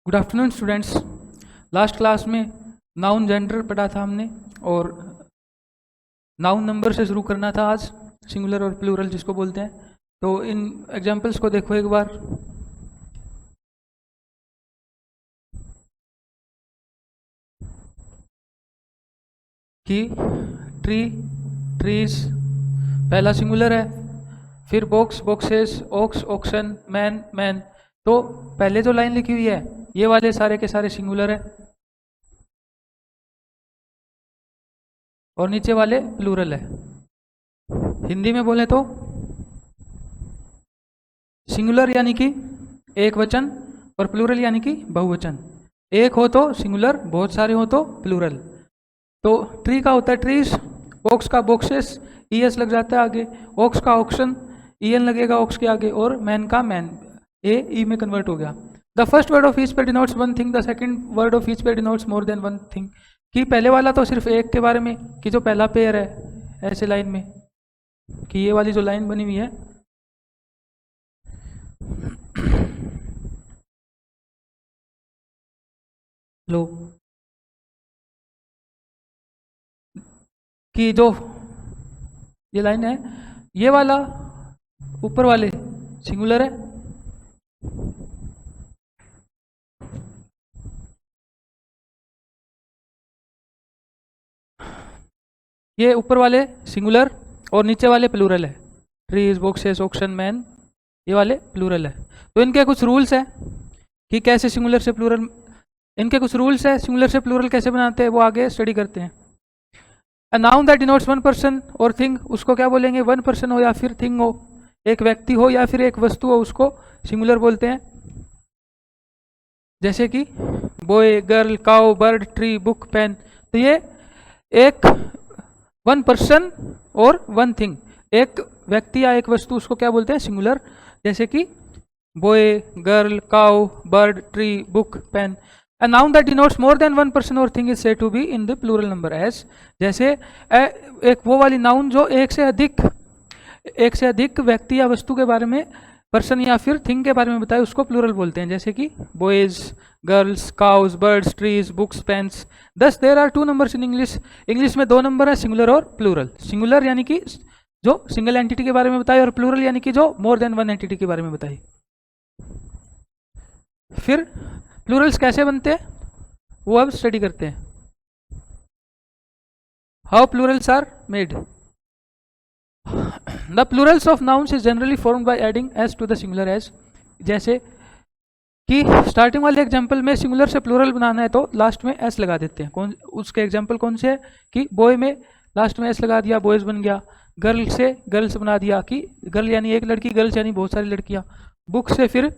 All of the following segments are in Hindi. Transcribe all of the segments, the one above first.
Good afternoon students. Last class में नाउन जेंडर पढ़ा था हमने और नाउन नंबर से शुरू करना था आज, सिंगुलर और प्लूरल जिसको बोलते हैं। तो इन एग्जांपल्स को देखो एक बार। कि ट्री, ट्रीज पहला सिंगुलर है, फिर box, boxes, ox, oxen, man, man. तो पहले जो लाइन लिखी हुई है ये वाले सारे के सारे सिंगुलर है और नीचे वाले प्लूरल है। हिंदी में बोले तो सिंगुलर यानी कि एक वचन और प्लूरल यानी कि बहुवचन। एक हो तो सिंगुलर, बहुत सारे हो तो प्लूरल। तो ट्री का होता है ट्रीज, बॉक्स का बॉक्सेस, ईएस लग जाता है आगे, ऑक्स का ऑक्शन, ईएन लगेगा ऑक्स के आगे, और मैन का मैन, ए ई में कन्वर्ट हो गया। The first word of each pair denotes one thing, the second word of each pair denotes more than one thing. कि पहले वाला तो सिर्फ एक के बारे में, कि जो पहला पेयर है ऐसे लाइन में, कि ये वाली जो लाइन बनी हुई है लो, कि जो ये लाइन है ये वाला ऊपर वाले सिंगुलर है, ये ऊपर वाले सिंगुलर और नीचे वाले प्लूरल है। ट्रीज, बॉक्सेस, ऑक्शन, मैन, ये वाले प्लूरल है। तो इनके कुछ रूल्स है कि कैसे सिंगुलर से प्लूरल, इनके कुछ रूल्स है सिंगुलर से प्लूरल कैसे बनाते हैं, वो आगे स्टडी करते हैं। A noun that denotes one person और थिंग, उसको क्या बोलेंगे, वन पर्सन हो या फिर थिंग हो, एक व्यक्ति हो या फिर एक वस्तु हो, उसको सिंगुलर बोलते हैं। जैसे कि boy, girl, cow, bird, tree, book, pen. तो ये एक वन पर्सन और वन थिंग, एक व्यक्ति या एक वस्तु, उसको क्या बोलते हैं, सिंगुलर। जैसे कि boy, girl, cow, bird, tree, book, pen. A noun that denotes more than one person or thing is said to be in the plural number as, जैसे एक वो वाली नाउन जो एक से अधिक व्यक्ति या वस्तु के बारे में, पर्सन या फिर थिंग के बारे में बताए, उसको प्लूरल बोलते हैं। जैसे कि boys, girls, cows, birds, trees, books, pens. Thus there are two numbers in English, English में दो नंबर है, सिंगुलर और प्लूरल। सिंगुलर यानी कि जो सिंगल एंटिटी के बारे में बताए, और प्लूरल यानी कि जो मोर देन वन एंटिटी के बारे में बताए। फिर प्लूरल्स कैसे बनते हैं वो अब स्टडी करते हैं। How plurals are made. The plurals of nouns is generally formed by adding S to the singular as. जैसे कि स्टार्टिंग वाले एग्जांपल में सिंगुलर से प्लूरल बनाना है तो लास्ट में एस लगा देते हैं। कौन उसके एग्जांपल कौन से है, कि बॉय में लास्ट में एस लगा दिया, बॉयज बन गया। गर्ल से गर्ल्स बना दिया, कि गर्ल यानी एक लड़की, गर्ल्स यानी बहुत सारी लड़कियां। बुक से फिर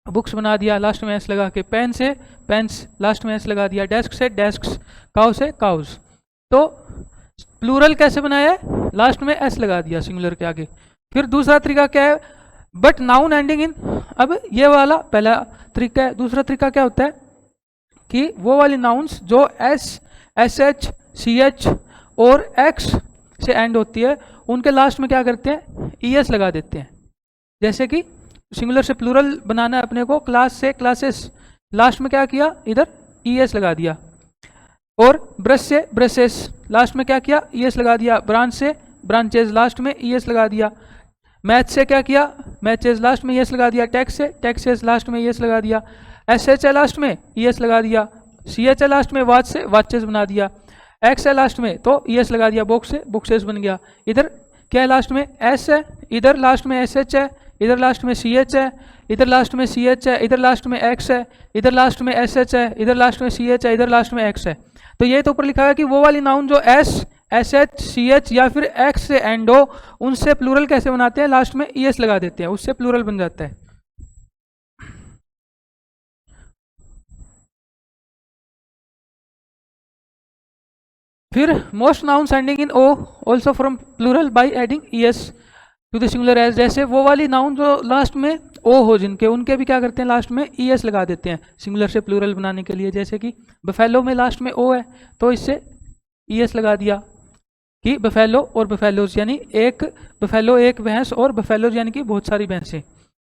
बुक्स बना दिया, लास्ट में एस लगा के। पेन से पेन्स, लास्ट में एस लगा दिया। डेस्क से डेस्क्स, काउ से काउज। तो प्लूरल कैसे बनाया है, लास्ट में एस लगा दिया सिंगुलर के आगे। फिर दूसरा तरीका क्या है, बट नाउन एंडिंग इन। अब ये वाला पहला तरीका है। दूसरा तरीका क्या होता है कि वो वाली नाउन्स जो S, S H, C H और एक्स से एंड होती है, उनके लास्ट में क्या करते हैं, ई एस लगा देते हैं। जैसे कि सिंगुलर से प्लूरल बनाना है अपने को, क्लास से क्लासेस, लास्ट में क्या किया, इधर ई एस लगा दिया। और ब्रश से ब्रशेस, लास्ट में क्या किया, ई एस लगा दिया। ब्रांच से ब्रांचेज, लास्ट में ई एस लगा दिया। मैथ से क्या किया, मैचेज, लास्ट में ई एस लगा दिया। टैक्स से टैक्सेस, लास्ट में ई एस लगा दिया। एस एच है लास्ट में, ई एस लगा दिया। सी एच है लास्ट में, वाच से वाचेस बना दिया। एक्स है लास्ट में तो ई एस लगा दिया, बुक्स से बुक्सेस बन गया। इधर क्या है, लास्ट में एस है, इधर लास्ट में एस एच है, इधर लास्ट में सी एच है, इधर लास्ट में सी एच है, इधर लास्ट में एक्स है, इधर लास्ट में एस एच है, इधर लास्ट में सी एच है, इधर लास्ट में एक्स है। तो ये तो ऊपर लिखा है कि वो वाली नाउन जो S, S H, C H या फिर एक्स से एंड हो, उनसे प्लूरल कैसे बनाते हैं, लास्ट में ई एस लगा देते हैं, उससे प्लूरल बन जाता है। फिर most nouns ending in O also from plural by adding E S to the singular as. जैसे वो वाली नाउन जो लास्ट में ओ हो जिनके, उनके भी क्या करते हैं, लास्ट में ई एस लगा देते हैं सिंगुलर से प्लूरल बनाने के लिए। जैसे कि बफेलो में लास्ट में ओ है तो इससे ई एस लगा दिया, कि बफेलो और बफेलोज, यानी एक बफेलो एक भैंस, और बफेलोज यानी कि बहुत सारी भैंसें।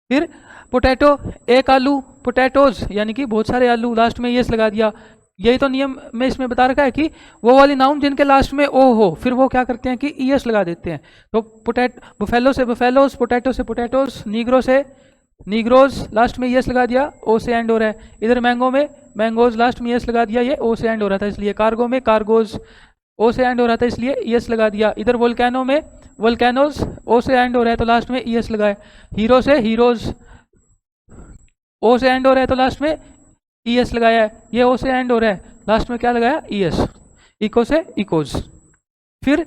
फिर पोटैटो, एक आलू, पोटैटोज यानी कि बहुत सारे आलू, लास्ट में ईएस लगा दिया। यही तो नियम में इसमें बता रखा है कि वो वाली नाउन जिनके लास्ट में ओ हो फिर वो क्या करते हैं कि ईएस लगा देते हैं। तो बुफेलो से बुफेलोस, पोटैटो से पोटैटोस, नीग्रो से नीग्रोज, लास्ट में ईएस लगा दिया, ओ से एंड हो रहा है। इधर मैंगो में मैंगोज, लास्ट में ईएस लगा दिया, ये ओ से एंड हो रहा था इसलिए। कार्गो में कार्गोज, ओ से एंड हो रहा था इसलिए ईएस लगा दिया। इधर वोल्केनो में वोल्केनोज, ओ से एंड हो रहा है तो लास्ट में ईएस लगाए। हीरो से हीरोज, ओ से एंड हो रहा है तो लास्ट में ईएस लगाया है। ये ओ से एंड हो रहा है, लास्ट में क्या लगाया, ईएस। इको से इकोज। फिर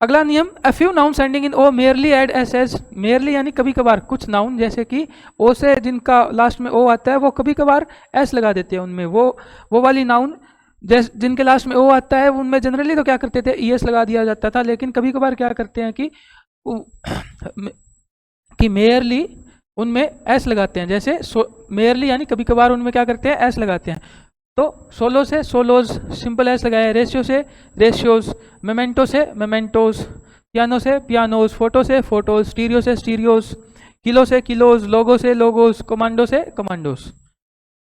अगला नियम, a few nouns ending in O merely add S as. Merely यानी कभी कभार, कुछ नाउन जैसे कि ओ से जिनका लास्ट में ओ आता है वो कभी कभार एस लगा देते हैं उनमें। वो वाली नाउन जैसे जिनके लास्ट में ओ आता है उनमें जनरली तो क्या करते थे, ईएस लगा दिया जाता था, लेकिन कभी कभार क्या करते हैं कि मेयरली उनमें एस लगाते हैं। जैसे मेयरली यानी कभी कभार उनमें क्या करते हैं, एस लगाते हैं। तो सोलो से सोलोज, सिंपल एस लगाया। रेशियो से रेशियोज, मेमेंटो से मेमेंटोज, पियानो से पियानोज, फोटो से फोटोज, स्टीरियो से स्टीरियोज, किलो से किलोज, लोगो से लोगोज, कमांडो से कमांडोज।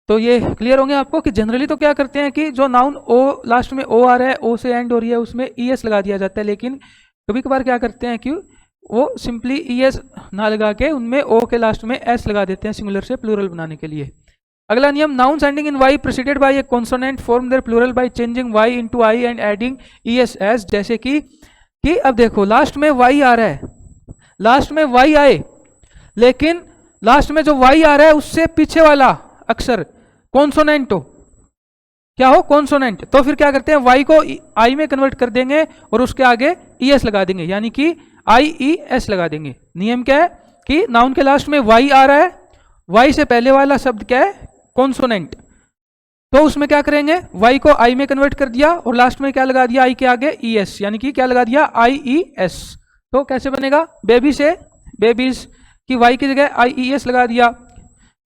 तो ये क्लियर होंगे आपको कि जनरली तो क्या करते हैं कि जो नाउन ओ लास्ट में ओ आ रहा है, ओ से एंड हो रही है, उसमें ईएस लगा दिया जाता है। लेकिन कभी कभार क्या करते हैं कि वो सिंपली ईएस ना लगा के उनमें ओ के लास्ट में एस लगा देते हैं सिंगुलर से प्लूरल बनाने के लिए। अगला नियम, nouns ending in Y preceded by a consonant form their plural by changing Y into I and adding ES S. जैसे कि अब देखो लास्ट में वाई आ रहा है, लास्ट में वाई आए, लेकिन लास्ट में जो वाई आ रहा है उससे पीछे वाला अक्षर कॉन्सोनेंट हो, क्या हो, कॉन्सोनेंट। तो फिर क्या करते हैं, वाई को आई में कन्वर्ट कर देंगे और उसके आगे ईएस लगा देंगे, यानी कि आई ई एस लगा देंगे। नियम क्या है कि नाउन के लास्ट में वाई आ रहा है, वाई से पहले वाला शब्द क्या है, कॉन्सोनेंट, तो उसमें क्या करेंगे, वाई को आई में कन्वर्ट कर दिया और लास्ट में क्या लगा दिया, आई के आगे ई एस, यानी कि क्या लगा दिया, आई ई एस। तो कैसे बनेगा, बेबी से बेबीज की वाई की जगह आई ई एस लगा दिया।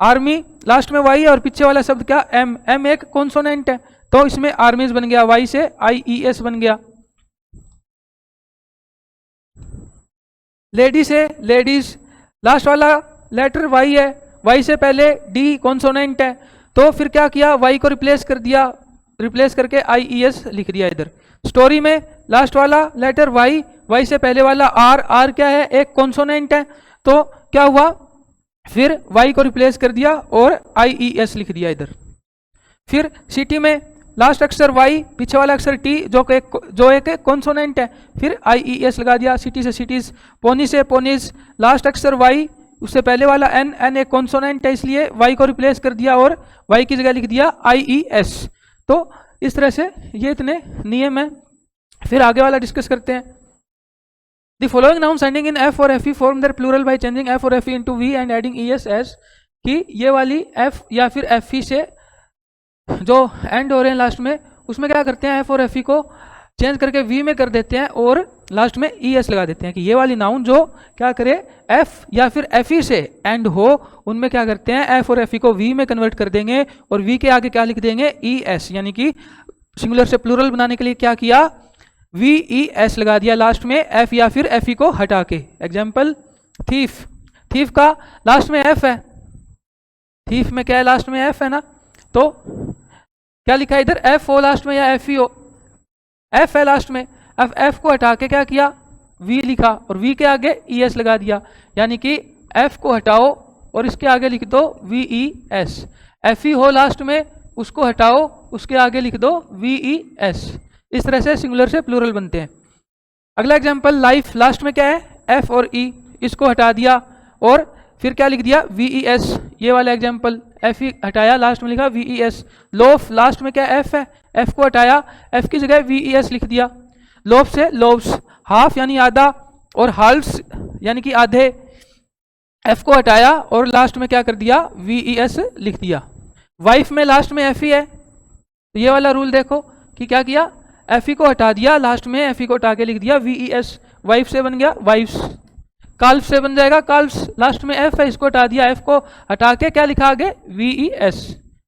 आर्मी, लास्ट में वाई है और पीछे वाला शब्द क्या, एम, एम एक कॉन्सोनेंट है तो इसमें आर्मीज बन गया, वाई से आई ई एस बन गया। लेडी से लेडीज, लास्ट वाला लेटर वाई है, वाई से पहले डी कॉन्सोनेंट है, तो फिर क्या किया, वाई को रिप्लेस कर दिया, रिप्लेस करके आई ई एस लिख दिया इधर। स्टोरी में लास्ट वाला लेटर वाई, वाई से पहले वाला आर, आर क्या है, एक कॉन्सोनेंट है, तो क्या हुआ, फिर वाई को रिप्लेस कर दिया और आई ई एस लिख दिया इधर। फिर सिटी में लास्ट अक्षर वाई, पीछे वाला अक्षर टी जो एक कॉन्सोनेंट है, फिर आई ई एस लगा दिया। सिटी से सिटीज, पोनी से पोनीज, लास्ट अक्षर वाई, उससे पहले वाला एन, एन एक कॉन्सोनेंट है इसलिए वाई को रिप्लेस कर दिया और वाई की जगह लिख दिया आई ई एस। तो इस तरह से ये इतने नियम है। फिर आगे वाला डिस्कस करते हैं। The following nouns ending in f or fe form their plural by changing f or fe into v and adding es as। कि ये वाली f या फिर fe से जो एंड हो रहे हैं लास्ट में, उसमें क्या करते हैं, f और fe को चेंज करके v में कर देते हैं और लास्ट में es लगा देते हैं। कि ये वाली नाउन जो क्या करे, f या फिर fe से एंड हो, उनमें क्या करते हैं, f और fe को v में कन्वर्ट कर देंगे और v के आगे क्या लिख देंगे, es, यानी कि सिंगुलर से प्लूरल बनाने के लिए क्या किया, वी ई एस लगा दिया लास्ट में एफ या फिर एफ ई को हटा के। एग्जाम्पल, थीफ, थीफ का लास्ट में एफ है, थीफ में क्या है, लास्ट में एफ है ना, तो क्या लिखा है इधर, एफ हो लास्ट में या एफ ई हो, एफ है लास्ट में, एफ को हटा के क्या किया, वी लिखा और वी के आगे ई एस लगा दिया, यानी कि एफ को हटाओ और इसके आगे लिख दो V E S. F E हो लास्ट में, उसको हटाओ, उसके आगे लिख दो वी ई एस। इस तरह से सिंगुलर से प्लूरल बनते हैं। अगला एग्जांपल, लाइफ, लास्ट में क्या है, एफ और ई, इसको हटा दिया और फिर क्या लिख दिया, वी ई एस। ये वाला एग्जांपल, एफ ई हटाया, लास्ट में लिखा V E S. Loaf, last में क्या एफ है, एफ को हटाया, एफ की जगह वी ई एस लिख दिया। लोफ से लोव्स, हाफ यानी आधा और हाल्फ्स यानी कि आधे, एफ को हटाया और लास्ट में क्या कर दिया, वी ई एस लिख दिया। वाइफ में लास्ट में एफ ई है, तो ये वाला रूल देखो कि क्या किया, एफ ई को हटा दिया, लास्ट में एफ ई को हटा के लिख दिया वी ई एस। वाइफ से बन गया वाइफ्स। काल्फ से बन जाएगा काल्फ्स, लास्ट में एफ है, इसको हटा दिया, एफ को हटा के क्या लिखा आगे, वी ई एस।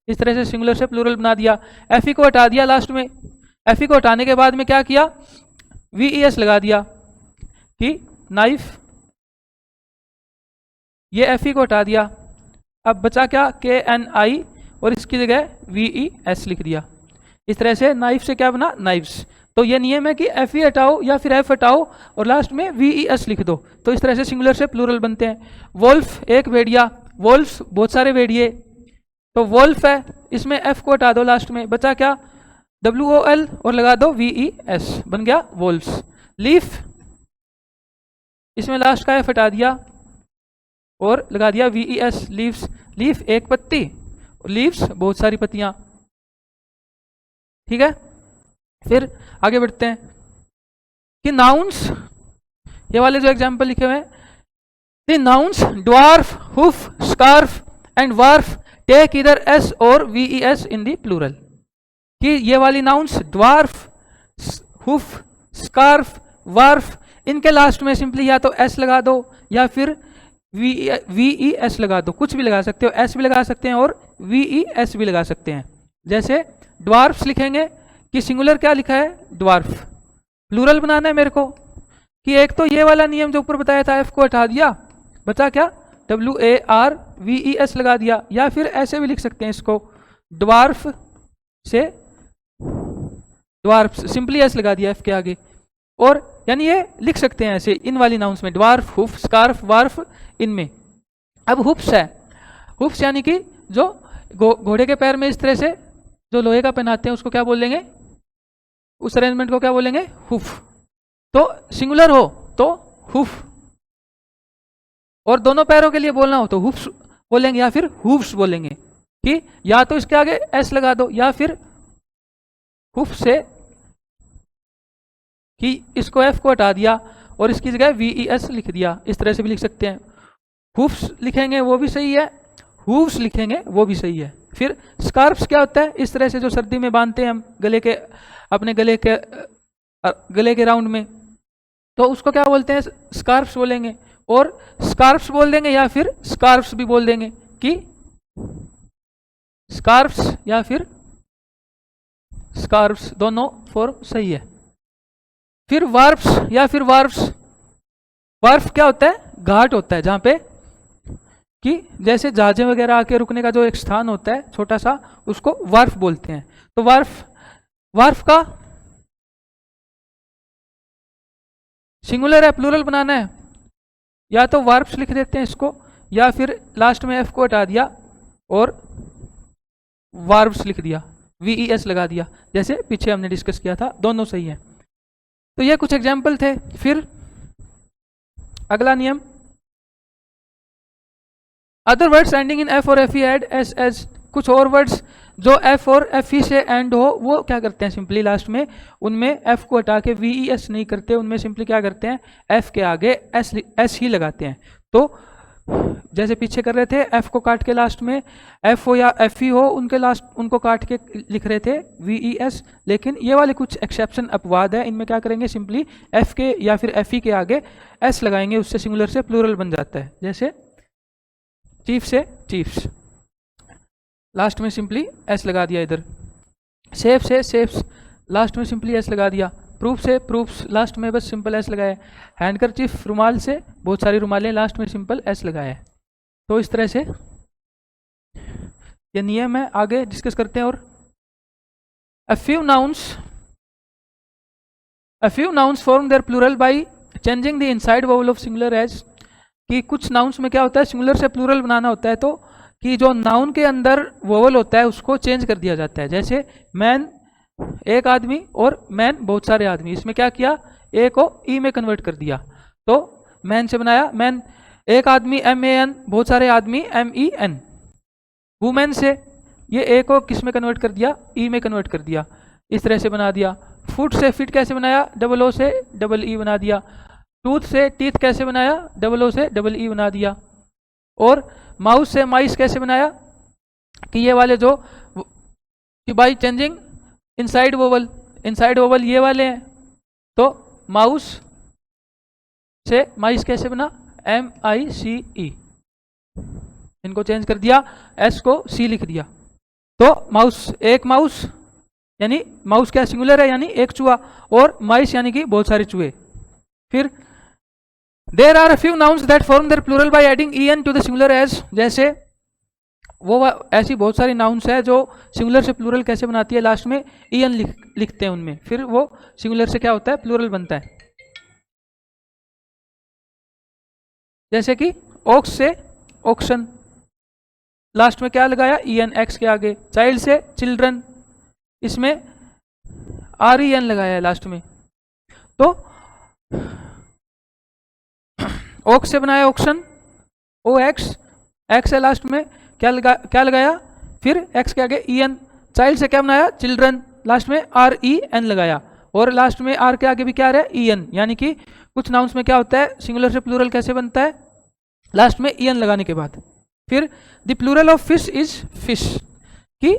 इस तरह से सिंगुलर से प्लूरल बना दिया। एफ ई को हटा दिया लास्ट में, एफ ई को हटाने के बाद में क्या किया, वी ई एस लगा दिया कि नाइफ, ये एफ ई को हटा दिया अब बचा क्या, KNI और इसकी जगह VES लिख दिया। इस तरह से नाइफ से क्या बना, नाइफ्स। तो ये नियम है कि FE हटाओ या फिर F हटाओ और लास्ट में VES लिख दो, तो इस तरह से सिंगुलर से प्लूरल बनते हैं। वोल्फ एक भेड़िया, वोल्फ्स बहुत सारे भेड़िए, तो वोल्फ है, इसमें F को हटा दो लास्ट में, बचा क्या, WOL और लगा दो VES, बन गया वोल्फ्स। लीफ, इसमें लास्ट का F हटा दिया और लगा दिया VES, लीव्स। लीफ एक पत्ती, लीव्स बहुत सारी पत्तियां, ठीक है। फिर आगे बढ़ते हैं कि नाउन्स, ये वाले जो एग्जाम्पल लिखे हुए हैं, the nouns dwarf, hoof, scarf and wharf take इधर S और VES इन द प्लूरल। कि ये वाली nouns dwarf, hoof, scarf, wharf, इनके लास्ट में सिंपली या तो S लगा दो या फिर VES लगा दो, कुछ भी लगा सकते हो, S भी लगा सकते हैं और VES भी लगा सकते हैं। जैसे ड्वार्फ्स लिखेंगे कि सिंगुलर क्या लिखा है, ड्वार्फ। प्लूरल बनाना है मेरे को, कि एक तो ये वाला नियम जो ऊपर बताया था, F को हटा दिया, बचा क्या, WARVES लगा दिया, या फिर ऐसे भी लिख सकते हैं इसको, ड्वार्फ से ड्वार्फ, सिंपली S लगा दिया F के आगे, और यानी ये लिख सकते हैं ऐसे इन वाली नाउन्स में, ड्वार्फ, हुफ, स्कार्फ, वार्फ, इनमें। अब हुफ्स है, हुफ्स यानी कि जो घोड़े के पैर में इस तरह से जो लोहे का पहनाते हैं उसको क्या बोलेंगे, उस अरेंजमेंट को क्या बोलेंगे, हुफ। तो सिंगुलर हो तो हुफ, और दोनों पैरों के लिए बोलना हो तो हुफ्स बोलेंगे या फिर हुफ्स बोलेंगे, कि या तो इसके आगे S लगा दो या फिर हुफ से कि इसको F को हटा दिया और इसकी जगह VES लिख दिया, इस तरह से भी लिख सकते हैं। हुफ्स लिखेंगे वो भी सही है, हुफ्स लिखेंगे वो भी सही है। फिर स्कार्फ्स क्या होता है, इस तरह से जो सर्दी में बांधते हैं हम गले के, अपने गले के राउंड में, तो उसको क्या बोलते हैं, स्कार्फ्स बोलेंगे, और स्कार्फ्स बोल देंगे या फिर स्कार्फ्स भी बोल देंगे, कि स्कार्फ्स या फिर स्कार्फ्स, दोनों फॉर्म सही है। फिर वार्फ्स या फिर वार्फ्स, वार्फ क्या होता है, घाट होता है जहां पे कि जैसे जहाजें वगैरह आके रुकने का जो एक स्थान होता है छोटा सा, उसको वार्फ बोलते हैं। तो वार्फ का सिंगुलर है, प्लूरल बनाना है, या तो वार्फ्स लिख देते हैं इसको, या फिर लास्ट में F को हटा दिया और वार्फ्स लिख दिया, VES लगा दिया, जैसे पीछे हमने डिस्कस किया था, दोनों सही है। तो ये कुछ एग्जाम्पल थे। फिर अगला नियम, other words ending in F और FE ऐड एज, कुछ और वर्ड्स जो F और FE से एंड हो वो क्या करते हैं, सिंपली लास्ट में उनमें F को हटा के VES नहीं करते, उनमें सिंपली क्या करते हैं, F के आगे S ही लगाते हैं। तो जैसे पीछे कर रहे थे, F को काट के लास्ट में F हो या FE हो, उनके लास्ट उनको काट के लिख रहे थे VES, लेकिन ये वाले कुछ एक्सेप्शन अपवाद है, इनमें क्या करेंगे, सिंपली F के या फिर FE के आगे S लगाएंगे, उससे सिंगुलर से प्लूरल बन जाता है। जैसे चीफ से चीफ्स, लास्ट में सिंपली S लगा दिया इधर। सेफ से सेफ्स, लास्ट में सिंपली S लगा दिया। प्रूफ से प्रूफ्स, लास्ट में बस सिंपल S लगाया। हैंडकरचीफ, रुमाल से बहुत सारी रुमालें, लास्ट में सिंपल S लगाया। तो इस तरह से ये नियम है, आगे डिस्कस करते हैं। और a few nouns form their plural by changing the inside vowel of singular as, कि कुछ नाउन्स में क्या होता है, सिंगुलर से प्लूरल बनाना होता है, तो कि जो नाउन के अंदर वोवल होता है उसको चेंज कर दिया जाता है। जैसे मैन एक आदमी और मैन बहुत सारे आदमी, इसमें क्या किया, ए को ई में कन्वर्ट कर दिया, तो मैन से बनाया मैन, एक आदमी MAN, बहुत सारे आदमी MEN। वुमेन से ये ए को किस में कन्वर्ट कर दिया, ई में कन्वर्ट कर दिया, इस तरह से बना दिया। फुट से फिट कैसे बनाया, DO से EE बना दिया। टूथ से टीथ कैसे बनाया, DO से EE बना दिया। और माउस से माइस कैसे बनाया, कि ये वाले जो कि बाई चेंजिंग इनसाइड वोवल ये वाले हैं, तो माउस से माइस कैसे बना, MICE, इनको चेंज कर दिया, S को C लिख दिया। तो माउस, एक माउस यानी माउस क्या सिंगुलर है, यानी एक चूहा, और माइस यानी कि बहुत सारे चूहे। फिर there are a few nouns that form their plural by adding EN to the singular as, जैसे ऐसी बहुत सारी नाउन्स है जो सिंगुलर से प्लूरल कैसे बनाती है, लास्ट में ईएन लिखते हैं उनमें, फिर वो सिंगुलर से क्या होता है, प्लूरल बनता है। जैसे कि ऑक्स से ऑक्शन, लास्ट में क्या लगाया, ईएन एक्स के आगे। चाइल्ड से चिल्ड्रन, इसमें REN लगाया है लास्ट में। तो ऑक्स से बनाया ऑक्शन, OX, एक्स है लास्ट में, क्या लगाया, फिर एक्स के आगे EN। चाइल्ड से क्या बनाया, चिल्ड्रन, लास्ट में REN लगाया, और लास्ट में R के आगे भी क्या आ रहा है, EN। यानी कि कुछ नाउन्स में क्या होता है, सिंगुलर से प्लूरल कैसे बनता है, लास्ट में EN लगाने के बाद। फिर the plural of fish is fish, कि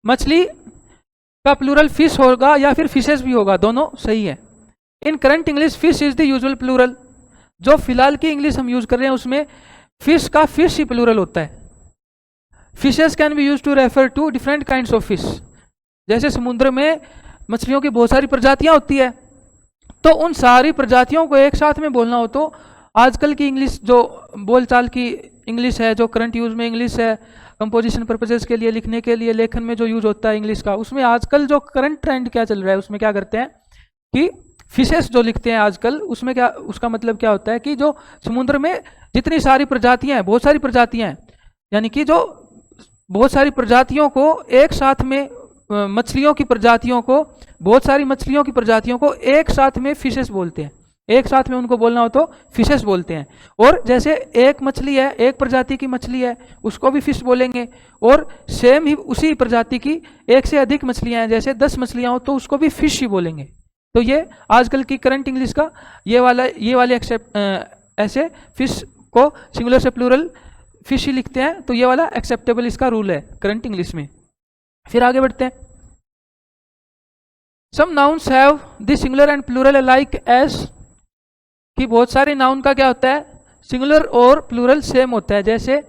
मछली का प्लूरल फिश होगा या फिर फिशेस भी होगा, दोनों सही है। In current English fish is the usual plural, जो फिलहाल की इंग्लिश हम यूज कर रहे हैं उसमें फिश का फिश ही प्लूरल होता है। Fishes can be use to refer to different kinds of fish, जैसे समुद्र में मछलियों की बहुत सारी प्रजातियां होती है, तो उन सारी प्रजातियों को एक साथ में बोलना हो तो आजकल की इंग्लिश, जो बोलचाल की इंग्लिश है, जो करंट यूज में इंग्लिश है, कंपोजिशन पर्पजेस के लिए, लिखने के लिए, लेखन में जो यूज होता है इंग्लिश का, उसमें आजकल जो करंट ट्रेंड क्या चल रहा है, उसमें क्या करते हैं कि फिशेस जो लिखते हैं आजकल, उसमें क्या, उसका मतलब क्या होता है कि जो समुद्र में जितनी सारी प्रजातियां हैं, बहुत सारी प्रजातियां हैं, यानी कि जो बहुत सारी प्रजातियों को एक साथ में, मछलियों की प्रजातियों को, बहुत सारी मछलियों की प्रजातियों को एक साथ में फिशेस बोलते हैं, एक साथ में उनको बोलना हो तो फिशेस बोलते हैं। और जैसे एक मछली है, एक प्रजाति की मछली है, उसको भी फिश बोलेंगे, और सेम ही उसी प्रजाति की एक से अधिक मछलियां हैं, जैसे 10 मछलियां हो तो उसको भी फिश ही बोलेंगे। तो ये आजकल की करंट इंग्लिश का ये वाले ऐसे फिश को सिंगुलर से प्लूरल फिश ही लिखते हैं, तो ये वाला एक्सेप्टेबल इसका रूल है करंट इंग्लिश में। फिर आगे बढ़ते हैं। Some nouns have the singular and plural alike as, कि बहुत सारे नाउन का क्या होता है, सिंगुलर और प्लूरल सेम होता है। जैसे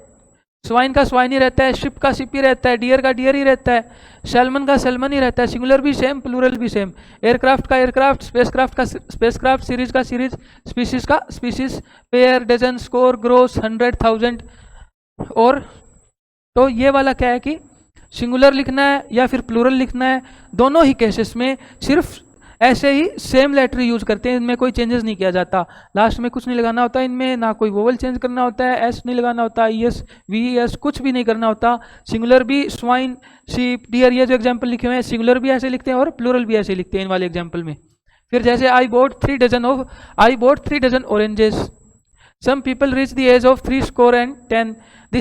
स्वाइन का स्वाइन ही रहता है, शिप का शिप ही रहता है, डियर का डियर ही रहता है, सैल्मन का सैल्मन ही रहता है, सिंगुलर भी सेम प्लूरल भी सेम। एयरक्राफ्ट का एयरक्राफ्ट, स्पेसक्राफ्ट का स्पेसक्राफ्ट, सीरीज का सीरीज, स्पीशीज का species, pair, dozen, score, gross, 100, 1000। और तो ये वाला क्या है कि सिंगुलर लिखना है या फिर प्लूरल लिखना है, दोनों ही केसेस में सिर्फ ऐसे ही सेम लेटर यूज करते हैं, इनमें कोई चेंजेस नहीं किया जाता, लास्ट में कुछ नहीं लगाना होता इनमें, ना कोई वोवल चेंज करना होता है, एस नहीं लगाना होता, ES, VES कुछ भी नहीं करना होता। सिंगुलर भी स्वाइन, शीप, डियर, ये जो एग्जांपल लिखे हुए हैं सिंगुलर भी ऐसे लिखते हैं और प्लूरल भी ऐसे लिखते हैं इन वाले एग्जांपल में। फिर जैसे I bought 3 dozen oranges, some people reach the age of 310, the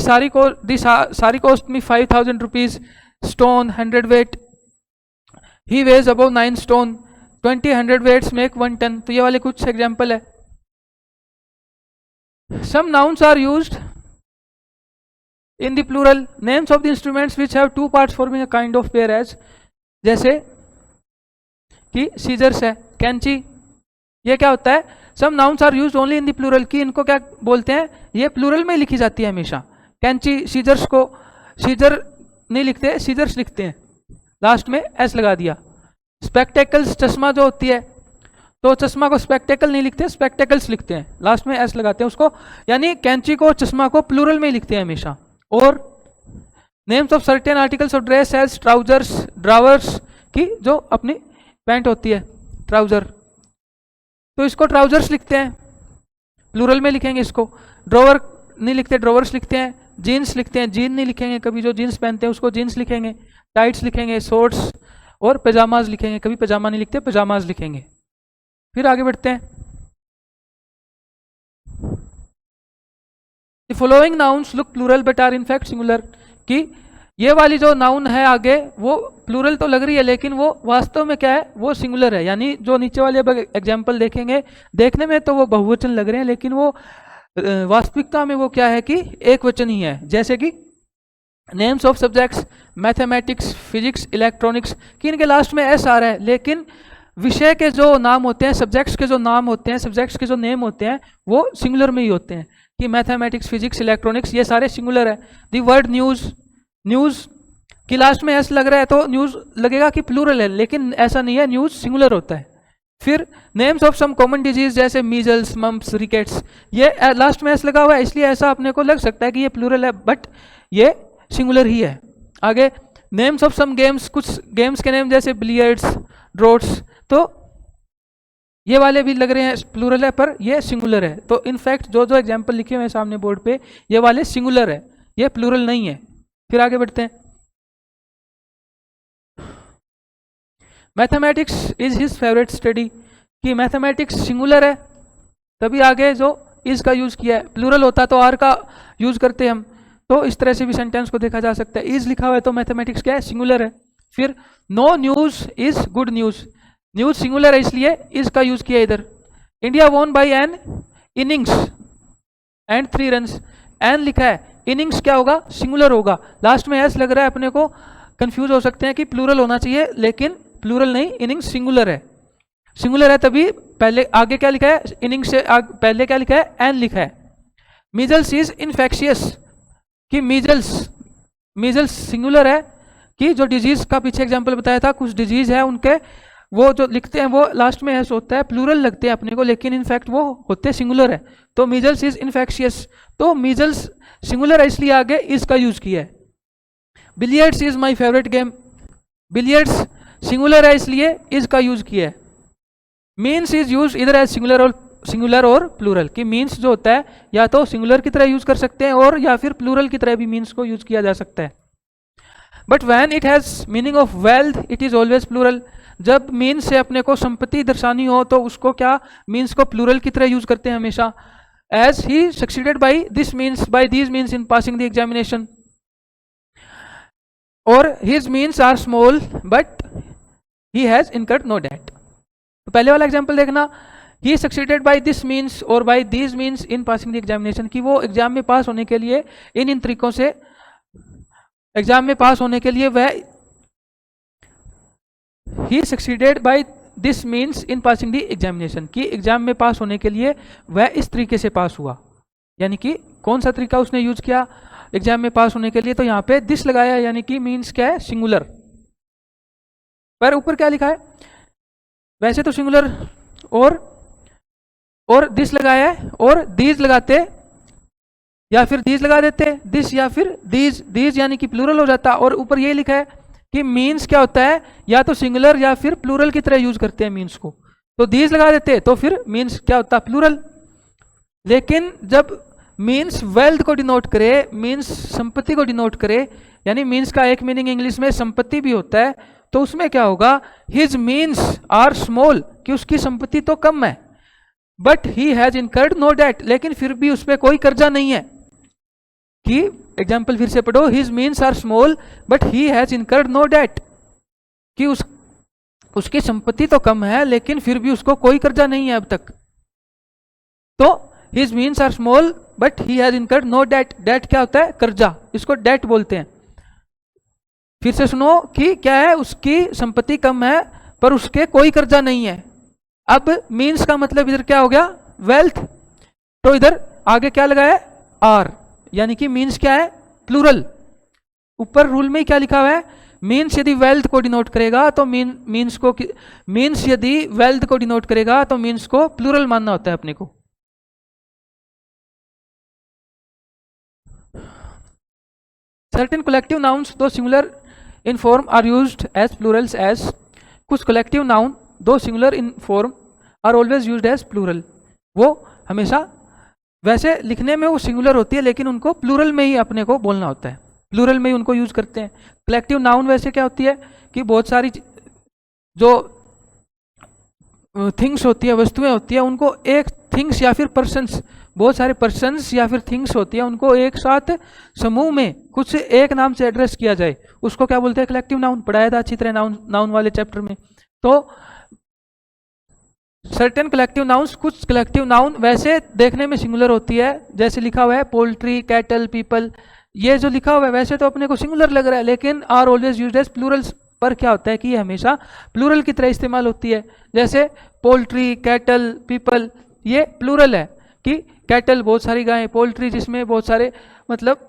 sari cost me 5000 rupees, stone 100 weight, he weighs above 9 stone, 20 100 weights make 1 ton। तो ये वाले कुछ एग्जाम्पल है। Some nouns are used in the plural, names of the instruments which have 2 parts forming a kind of pair as, जैसे कि सीजर्स है, कैंची, ये क्या होता है, some nouns are used only in the plural, कि इनको क्या बोलते हैं, ये प्लूरल में लिखी जाती है हमेशा। कैंची, सीजर्स को सीजर नहीं लिखते, सीजर्स लिखते हैं, लास्ट में एस लगा दिया। स्पेक्टेकल्स, चश्मा जो होती है, तो चश्मा को स्पेक्टेकल नहीं लिखते, स्पेक्टेकल्स लिखते हैं, लास्ट में एस लगाते हैं उसको, यानी कैंची को, चश्मा को प्लूरल में ही लिखते हैं हमेशा। और names of certain articles of dress as trousers, drawers, की जो अपनी पैंट होती है ट्राउजर, तो इसको ट्राउजर्स लिखते हैं, प्लूरल में लिखेंगे इसको। ड्रोवर नहीं लिखते, ड्रोवर्स लिखते हैं। जीन्स लिखते हैं, जीन नहीं लिखेंगे कभी, जो जीन्स पहनते हैं उसको जीन्स लिखेंगे। टाइट्स लिखेंगे, शॉर्ट्स, और पजामाज लिखेंगे, कभी पजामा नहीं लिखते, पजामाज लिखेंगे। फिर आगे बढ़ते हैं। The following nouns look plural but are in fact singular, कि ये वाली जो नाउन है आगे वो प्लूरल तो लग रही है लेकिन वो वास्तव में क्या है, वो सिंगुलर है। यानी जो नीचे वाले एग्जाम्पल देखेंगे, देखने में तो वो बहुवचन लग रहे हैं लेकिन वो वास्तविकता में वो क्या है कि एक वचन ही है। जैसे कि names of subjects, mathematics, physics, electronics, कि इनके लास्ट में एस आ रहा है, लेकिन विषय के जो नाम होते हैं, सब्जेक्ट्स के जो नाम होते हैं, सब्जेक्ट्स के जो नेम होते हैं वो सिंगुलर में ही होते हैं, कि मैथमेटिक्स, फिजिक्स, इलेक्ट्रॉनिक्स ये सारे सिंगुलर है। दी वर्ड न्यूज़, न्यूज़ की लास्ट में एस लग रहा है तो न्यूज़ लगेगा कि प्लूरल है, लेकिन ऐसा नहीं है, न्यूज़ सिंगुलर होता है। फिर names of some common disease जैसे मीजल्स, मम्प्स, रिकेट्स, ये लास्ट में एस लगा हुआ है इसलिए ऐसा अपने को लग सकता है कि ये प्लूरल है, बट ये सिंगुलर ही है। आगे नेम्स ऑफ सम गेम्स, कुछ गेम्स के नेम जैसे बिलियर्ड्स, ड्रॉट्स, तो ये वाले भी लग रहे हैं प्लूरल है पर ये सिंगुलर है। तो इनफैक्ट जो जो एग्जाम्पल लिखे हुए हैं सामने बोर्ड पे ये वाले सिंगुलर है, ये प्लूरल नहीं है। फिर आगे बढ़ते हैं। Mathematics is his favourite study, कि मैथमेटिक्स सिंगुलर है तभी आगे जो इज का यूज किया है, प्लूरल होता तो आर का यूज करते हम। तो इस तरह से भी सेंटेंस को देखा जा सकता है। इज लिखा हुआ है तो मैथमेटिक्स क्या है, सिंगुलर है। फिर no news is good news, news singular है इसलिए इज का यूज किया इधर। India won by an innings and 3 runs, an लिखा है, इनिंग्स क्या होगा, सिंगुलर होगा। लास्ट में एस लग रहा है, अपने को कंफ्यूज हो सकते हैं कि प्लूरल होना चाहिए, लेकिन प्लूरल नहीं, इनिंग्स सिंगुलर है। सिंगुलर है तभी पहले आगे क्या लिखा है, इनिंग्स से पहले क्या लिखा है, एन लिखा है। मीजल्स इज इन्फेक्शियस, कि मीजल्स सिंगुलर है, कि जो डिजीज का पीछे एग्जांपल बताया था, कुछ डिजीज है उनके वो जो लिखते हैं वो लास्ट में एस होता है, प्लूरल लगते हैं अपने को, लेकिन इनफैक्ट वो होते सिंगुलर है। तो मीजल्स इज इन्फेक्शियस, तो मीजल्स सिंगुलर है इसलिए आगे इज का यूज किया है। Billiards is my favourite game, billiards singular है इसलिए इज का यूज किया है। मीन्स इज यूज इधर एज सिंगुलर और प्लूरल, कि मीन्स जो होता है या तो सिंगुलर की तरह यूज कर सकते हैं और या फिर प्लूरल की तरह भी मीन्स को यूज किया जा सकता है। But when it has meaning of wealth it is always plural, जब मीन्स से अपने को संपत्ति दर्शानी हो तो उसको क्या, मीन्स को प्लूरल की तरह यूज करते हैं हमेशा। As he succeeded by this means, by these means in passing the examination, और his means are small but he has incurred no debt. तो पहले वाला एग्जाम्पल देखना, he succeeded by this means और by these means in passing the examination, कि वो एग्जाम में पास होने के लिए इन तरीकों से एग्जाम में पास होने के लिए वह, he succeeded by this means in passing the examination, कि एग्जाम में पास होने के लिए वह इस तरीके से पास हुआ। यानी कि कौन सा तरीका उसने यूज किया एग्जाम में पास होने के लिए, तो यहाँ पे दिस लगाया, यानी कि मीन्स क्या है, सिंगुलर। पर ऊपर क्या लिखा है, वैसे तो सिंगुलर और दिस लगाया है, और दीज लगाते या फिर दीज लगा देते, दिस या फिर दीज यानी कि प्लूरल हो जाता। और ऊपर ये लिखा है कि मीन्स क्या होता है, या तो सिंगुलर या फिर प्लूरल की तरह यूज करते हैं मीन्स को, तो दीज लगा देते तो फिर मीन्स क्या होता, प्लूरल। लेकिन जब मीन्स वेल्थ को डिनोट करे, मीन्स संपत्ति को डिनोट करे, यानी मीन्स का एक मीनिंग इंग्लिश में संपत्ति भी होता है, तो उसमें क्या होगा, हिज मीन्स आर स्मॉल, कि उसकी संपत्ति तो कम है, but he has incurred no debt, लेकिन फिर भी उस पर कोई कर्जा नहीं है। कि एग्जाम्पल फिर से पढ़ो, his means are small but he has incurred no debt, कि उसकी संपत्ति तो कम है लेकिन फिर भी उसको कोई कर्जा नहीं है अब तक। तो his means are small but he has incurred no debt, debt क्या होता है, कर्जा, इसको डेट बोलते हैं। फिर से सुनो कि क्या है, उसकी संपत्ति कम है पर उसके कोई कर्जा नहीं है। अब मीन्स का मतलब इधर क्या हो गया, वेल्थ, तो इधर आगे क्या लगा है, आर, यानी कि मीन्स क्या है, प्लूरल। ऊपर रूल में क्या लिखा हुआ है, मीन्स यदि वेल्थ को डिनोट करेगा तो मीन्स यदि वेल्थ को डिनोट करेगा तो मीन्स को प्लूरल मानना होता है अपने को। Certain collective nouns though singular in form are used as plurals as, कुछ collective noun though singular in form are always used as plural, वो हमेशा वैसे लिखने में वो सिंगुलर होती है लेकिन उनको प्लूरल में ही अपने को बोलना होता है, प्लूरल में ही उनको यूज करते हैं। कलेक्टिव नाउन वैसे क्या होती है कि बहुत सारी जो थिंग्स होती है, वस्तुएं होती है, उनको एक थिंग्स या फिर पर्सन्स, बहुत सारे पर्सन्स या फिर थिंग्स होती है, उनको एक साथ समूह में कुछ एक नाम से एड्रेस किया जाए, उसको क्या बोलते हैं, कलेक्टिव नाउन। पढ़ाया था अच्छी तरह नाउन वाले चैप्टर में। तो सर्टेन कलेक्टिव नाउन्स, कुछ कलेक्टिव नाउन वैसे देखने में सिंगुलर होती है, जैसे लिखा हुआ है पोल्ट्री, कैटल, पीपल, ये जो लिखा हुआ है वैसे तो अपने को सिंगुलर लग रहा है लेकिन are always used as plurals, पर क्या होता है कि ये हमेशा प्लूरल की तरह इस्तेमाल होती है। जैसे पोल्ट्री, कैटल, पीपल, ये प्लूरल है कि कैटल बहुत सारी गायें, पोल्ट्री जिसमें बहुत सारे मतलब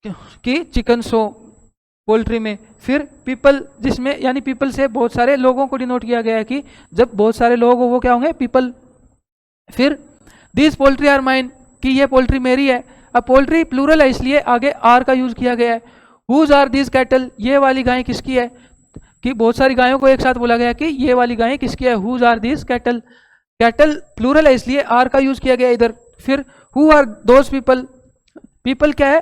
कि चिकन्स हो पोल्ट्री में, फिर पीपल जिसमें यानी पीपल से बहुत सारे लोगों को डिनोट किया गया है कि जब बहुत सारे लोग हो वो क्या होंगे, पीपल। फिर दिस पोल्ट्री आर माइन, कि ये पोल्ट्री मेरी है। अब पोल्ट्री प्लूरल है इसलिए आगे आर का यूज किया गया है। हुज आर दीज कैटल, ये वाली गायें किसकी है, कि बहुत सारी गायों को एक साथ बोला गया कि ये वाली गायें किसकी है, whose are these cattle. Cattle plural है इसलिए आर का यूज किया गया इधर। फिर who are those people, people क्या है,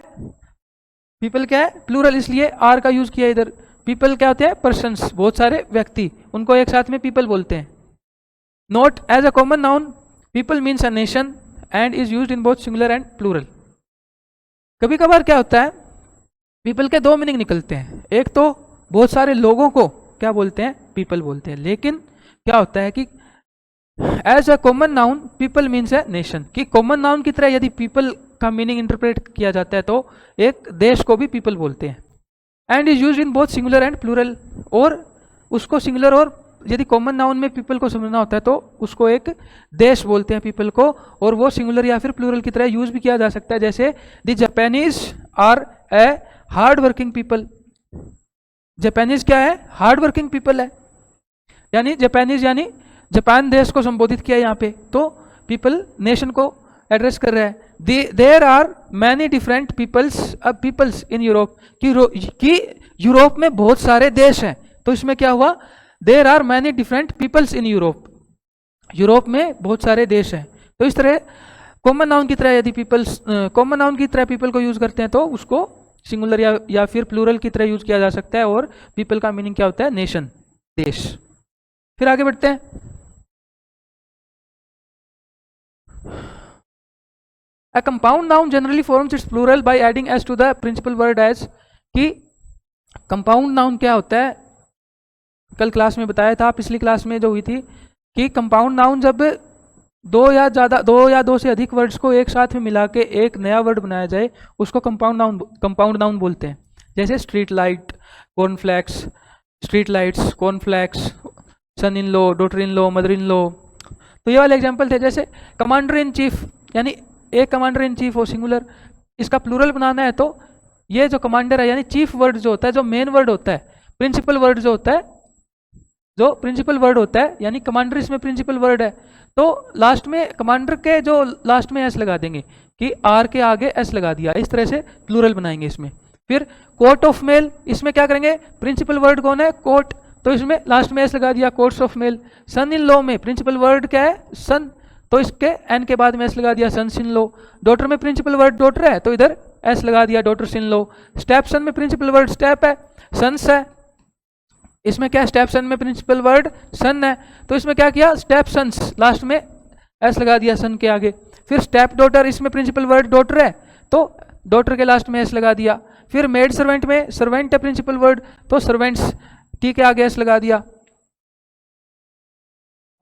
पीपल क्या है, प्लूरल इसलिए आर का यूज किया इधर। पीपल क्या होते हैं, पर्सन्स, बहुत सारे व्यक्ति, उनको एक साथ में पीपल बोलते हैं। Note as a common noun people means a nation and is used in both singular and plural. कभी कभार क्या होता है, पीपल के दो मीनिंग निकलते हैं, एक तो बहुत सारे लोगों को क्या बोलते हैं, पीपल बोलते हैं, लेकिन क्या होता है कि as a common noun people means a nation, कि कॉमन नाउन की तरह यदि पीपल का मीनिंग इंटरप्रेट किया जाता है तो एक देश को भी पीपल बोलते हैं। And is used in both singular and plural, और उसको सिंगुलर और यदि कॉमन नाउन में पीपल को समझना होता है तो उसको एक देश बोलते हैं पीपल को, और वो सिंगुलर या फिर प्लूरल की तरह यूज भी किया जा सकता है। जैसे the Japanese are a hard working people, Japanese क्या है, हार्ड वर्किंग पीपल है, यानी जापानीज यानी जापान देश को संबोधित किया यहाँ पे, तो पीपल नेशन को एड्रेस कर रहा है। There are many different peoples in Europe, कि यूरोप में बहुत सारे देश हैं, तो इसमें क्या हुआ, there are many different peoples in Europe, Europe में बहुत सारे देश हैं। तो इस तरह कॉमन नाउन की तरह यदि पीपल्स, कॉमन नाउन की तरह पीपल को यूज करते हैं तो उसको सिंगुलर या फिर प्लूरल की तरह यूज किया जा सकता है, और पीपल का मीनिंग क्या होता है, नेशन, देश। फिर आगे बढ़ते हैं। A compound noun generally forms its plural by adding s to the principal word as, कि compound noun क्या होता है, कल क्लास में बताया था, पिछली क्लास में जो हुई थी, कि compound noun जब दो या दो से अधिक वर्ड्स को एक साथ में मिला के एक नया वर्ड बनाया जाए उसको कंपाउंड नाउन बोलते हैं। जैसे street light, cornflakes, street lights, cornflakes, son in law, daughter in law, mother in law, तो ये वाले एग्जाम्पल थे। जैसे कमांडर इन चीफ, यानी एक कमांडर इन चीफ हो सिंगुलर, इसका प्लूरल बनाना है तो ये जो कमांडर है यानी चीफ वर्ड जो होता है, जो मेन वर्ड होता है, प्रिंसिपल वर्ड जो होता है, जो प्रिंसिपल वर्ड होता है, यानी कमांडर इसमें प्रिंसिपल वर्ड है, तो लास्ट में कमांडर के जो लास्ट में एस लगा देंगे, कि आर के आगे एस लगा दिया, इस तरह से प्लूरल बनाएंगे इसमें। फिर कोर्ट ऑफ मेल, इसमें क्या करेंगे, प्रिंसिपल वर्ड कौन है, कोर्ट, तो इसमें लास्ट में एस लगा दिया, courts of mail. Son in law में प्रिंसिपल वर्ड क्या है, सन, तो इसके एन के बाद में एस लगा दिया, सन्स इन लॉ। डॉटर में प्रिंसिपल वर्ड डॉटर है तो इधर एस लगा दिया, daughters in law. Step son में प्रिंसिपल वर्ड स्टेप है, सन्स है, इसमें क्या, स्टेप सन में प्रिंसिपल वर्ड सन है, तो इसमें क्या किया, स्टेप सन्स, लास्ट में एस लगा दिया सन के आगे। फिर स्टेप डॉटर, इसमें प्रिंसिपल वर्ड डॉटर है तो डॉटर के लास्ट में एस लगा दिया। फिर मेड सर्वेंट में सर्वेंट है प्रिंसिपल वर्ड, तो सर्वेंट्स टी के आगे एस लगा दिया।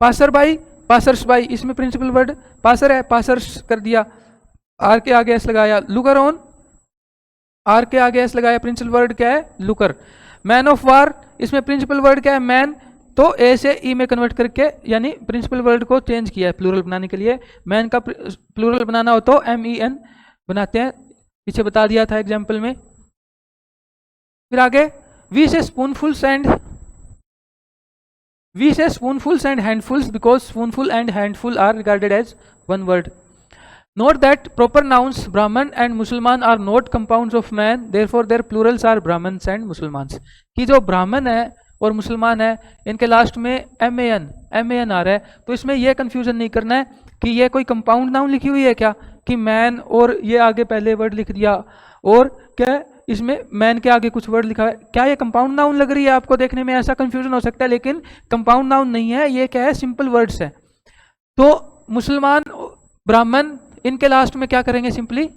पासर बाई, पासर्स बाई, इसमें प्रिंसिपल वर्ड पासर है, पासर्स कर दिया, आर के आगे एस लगाया। लुकर ऑन, आर के आगे एस लगाया, प्रिंसिपल वर्ड क्या है, लुकर। मैन ऑफ वार, इसमें प्रिंसिपल वर्ड क्या है, मैन, तो ए से ई में कन्वर्ट करके यानी प्रिंसिपल वर्ड को चेंज किया है प्लूरल बनाने के लिए। मैन का प्लूरल बनाना हो तो MEN बनाते हैं, पीछे बता दिया था एग्जाम्पल में। फिर आगे we say spoonfuls and handfuls because spoonful and handful are regarded as one word. Note that proper nouns Brahman and Musalman are not compounds of man, therefore their plurals are Brahmans and Musalmans. कि जो ब्राह्मण है और मुसलमान है, इनके लास्ट में MAN आ रहा है, तो इसमें यह कंफ्यूजन नहीं करना है कि ये कोई कंपाउंड नाउन लिखी हुई है क्या, कि मैन और ये आगे पहले वर्ड लिख दिया, और क्या इसमें मैन के आगे कुछ वर्ड लिखा है, क्या ये कंपाउंड नाउन लग रही है आपको देखने में, ऐसा कंफ्यूजन हो सकता है, लेकिन कंपाउंड नाउन नहीं है, ये क्या है, सिंपल वर्ड्स है। तो मुसलमान, ब्राह्मण, इनके लास्ट में क्या करेंगे, सिंपली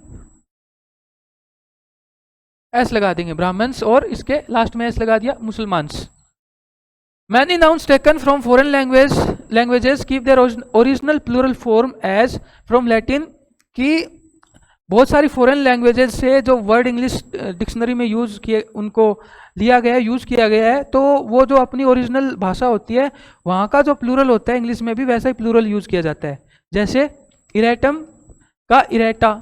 एस लगा देंगे, ब्राह्मण्स, और इसके लास्ट में एस लगा दिया, मुसलमान्स। Many nouns taken from foreign languages keep their original plural form as from Latin, कि बहुत सारी फॉरेन लैंग्वेजेस से जो वर्ड इंग्लिश डिक्शनरी में यूज किए उनको लिया गया है, यूज किया गया है, तो वो जो अपनी ओरिजिनल भाषा होती है वहाँ का जो प्लूरल होता है इंग्लिश में भी वैसा ही प्लूरल यूज किया जाता है। जैसे इरेटम का इरेटा,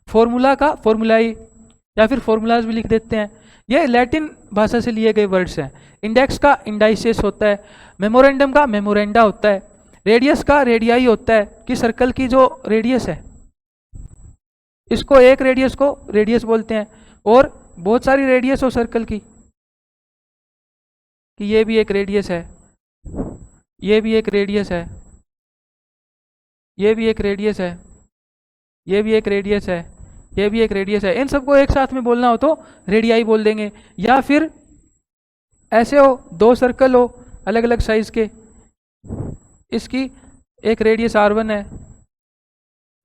फॉर्मूला का फॉर्मूलाई, या फिर फॉर्मूलाज भी लिख देते हैं, ये लैटिन भाषा से लिए गए वर्ड्स हैं। इंडेक्स का इंडाइसेस होता है, मेमोरेंडम का मेमोरेंडा होता है, रेडियस का रेडियाई होता है, कि सर्कल की जो रेडियस है इसको एक रेडियस को रेडियस बोलते हैं, और बहुत सारी रेडियस हो सर्कल की, कि ये भी एक रेडियस है, ये भी एक रेडियस है, ये भी एक रेडियस है, ये भी एक रेडियस है, ये भी एक रेडियस है, इन सबको एक साथ में बोलना हो तो रेडियाई बोल देंगे। या फिर ऐसे हो, दो सर्कल हो अलग अलग साइज के, इसकी एक रेडियस R1 है,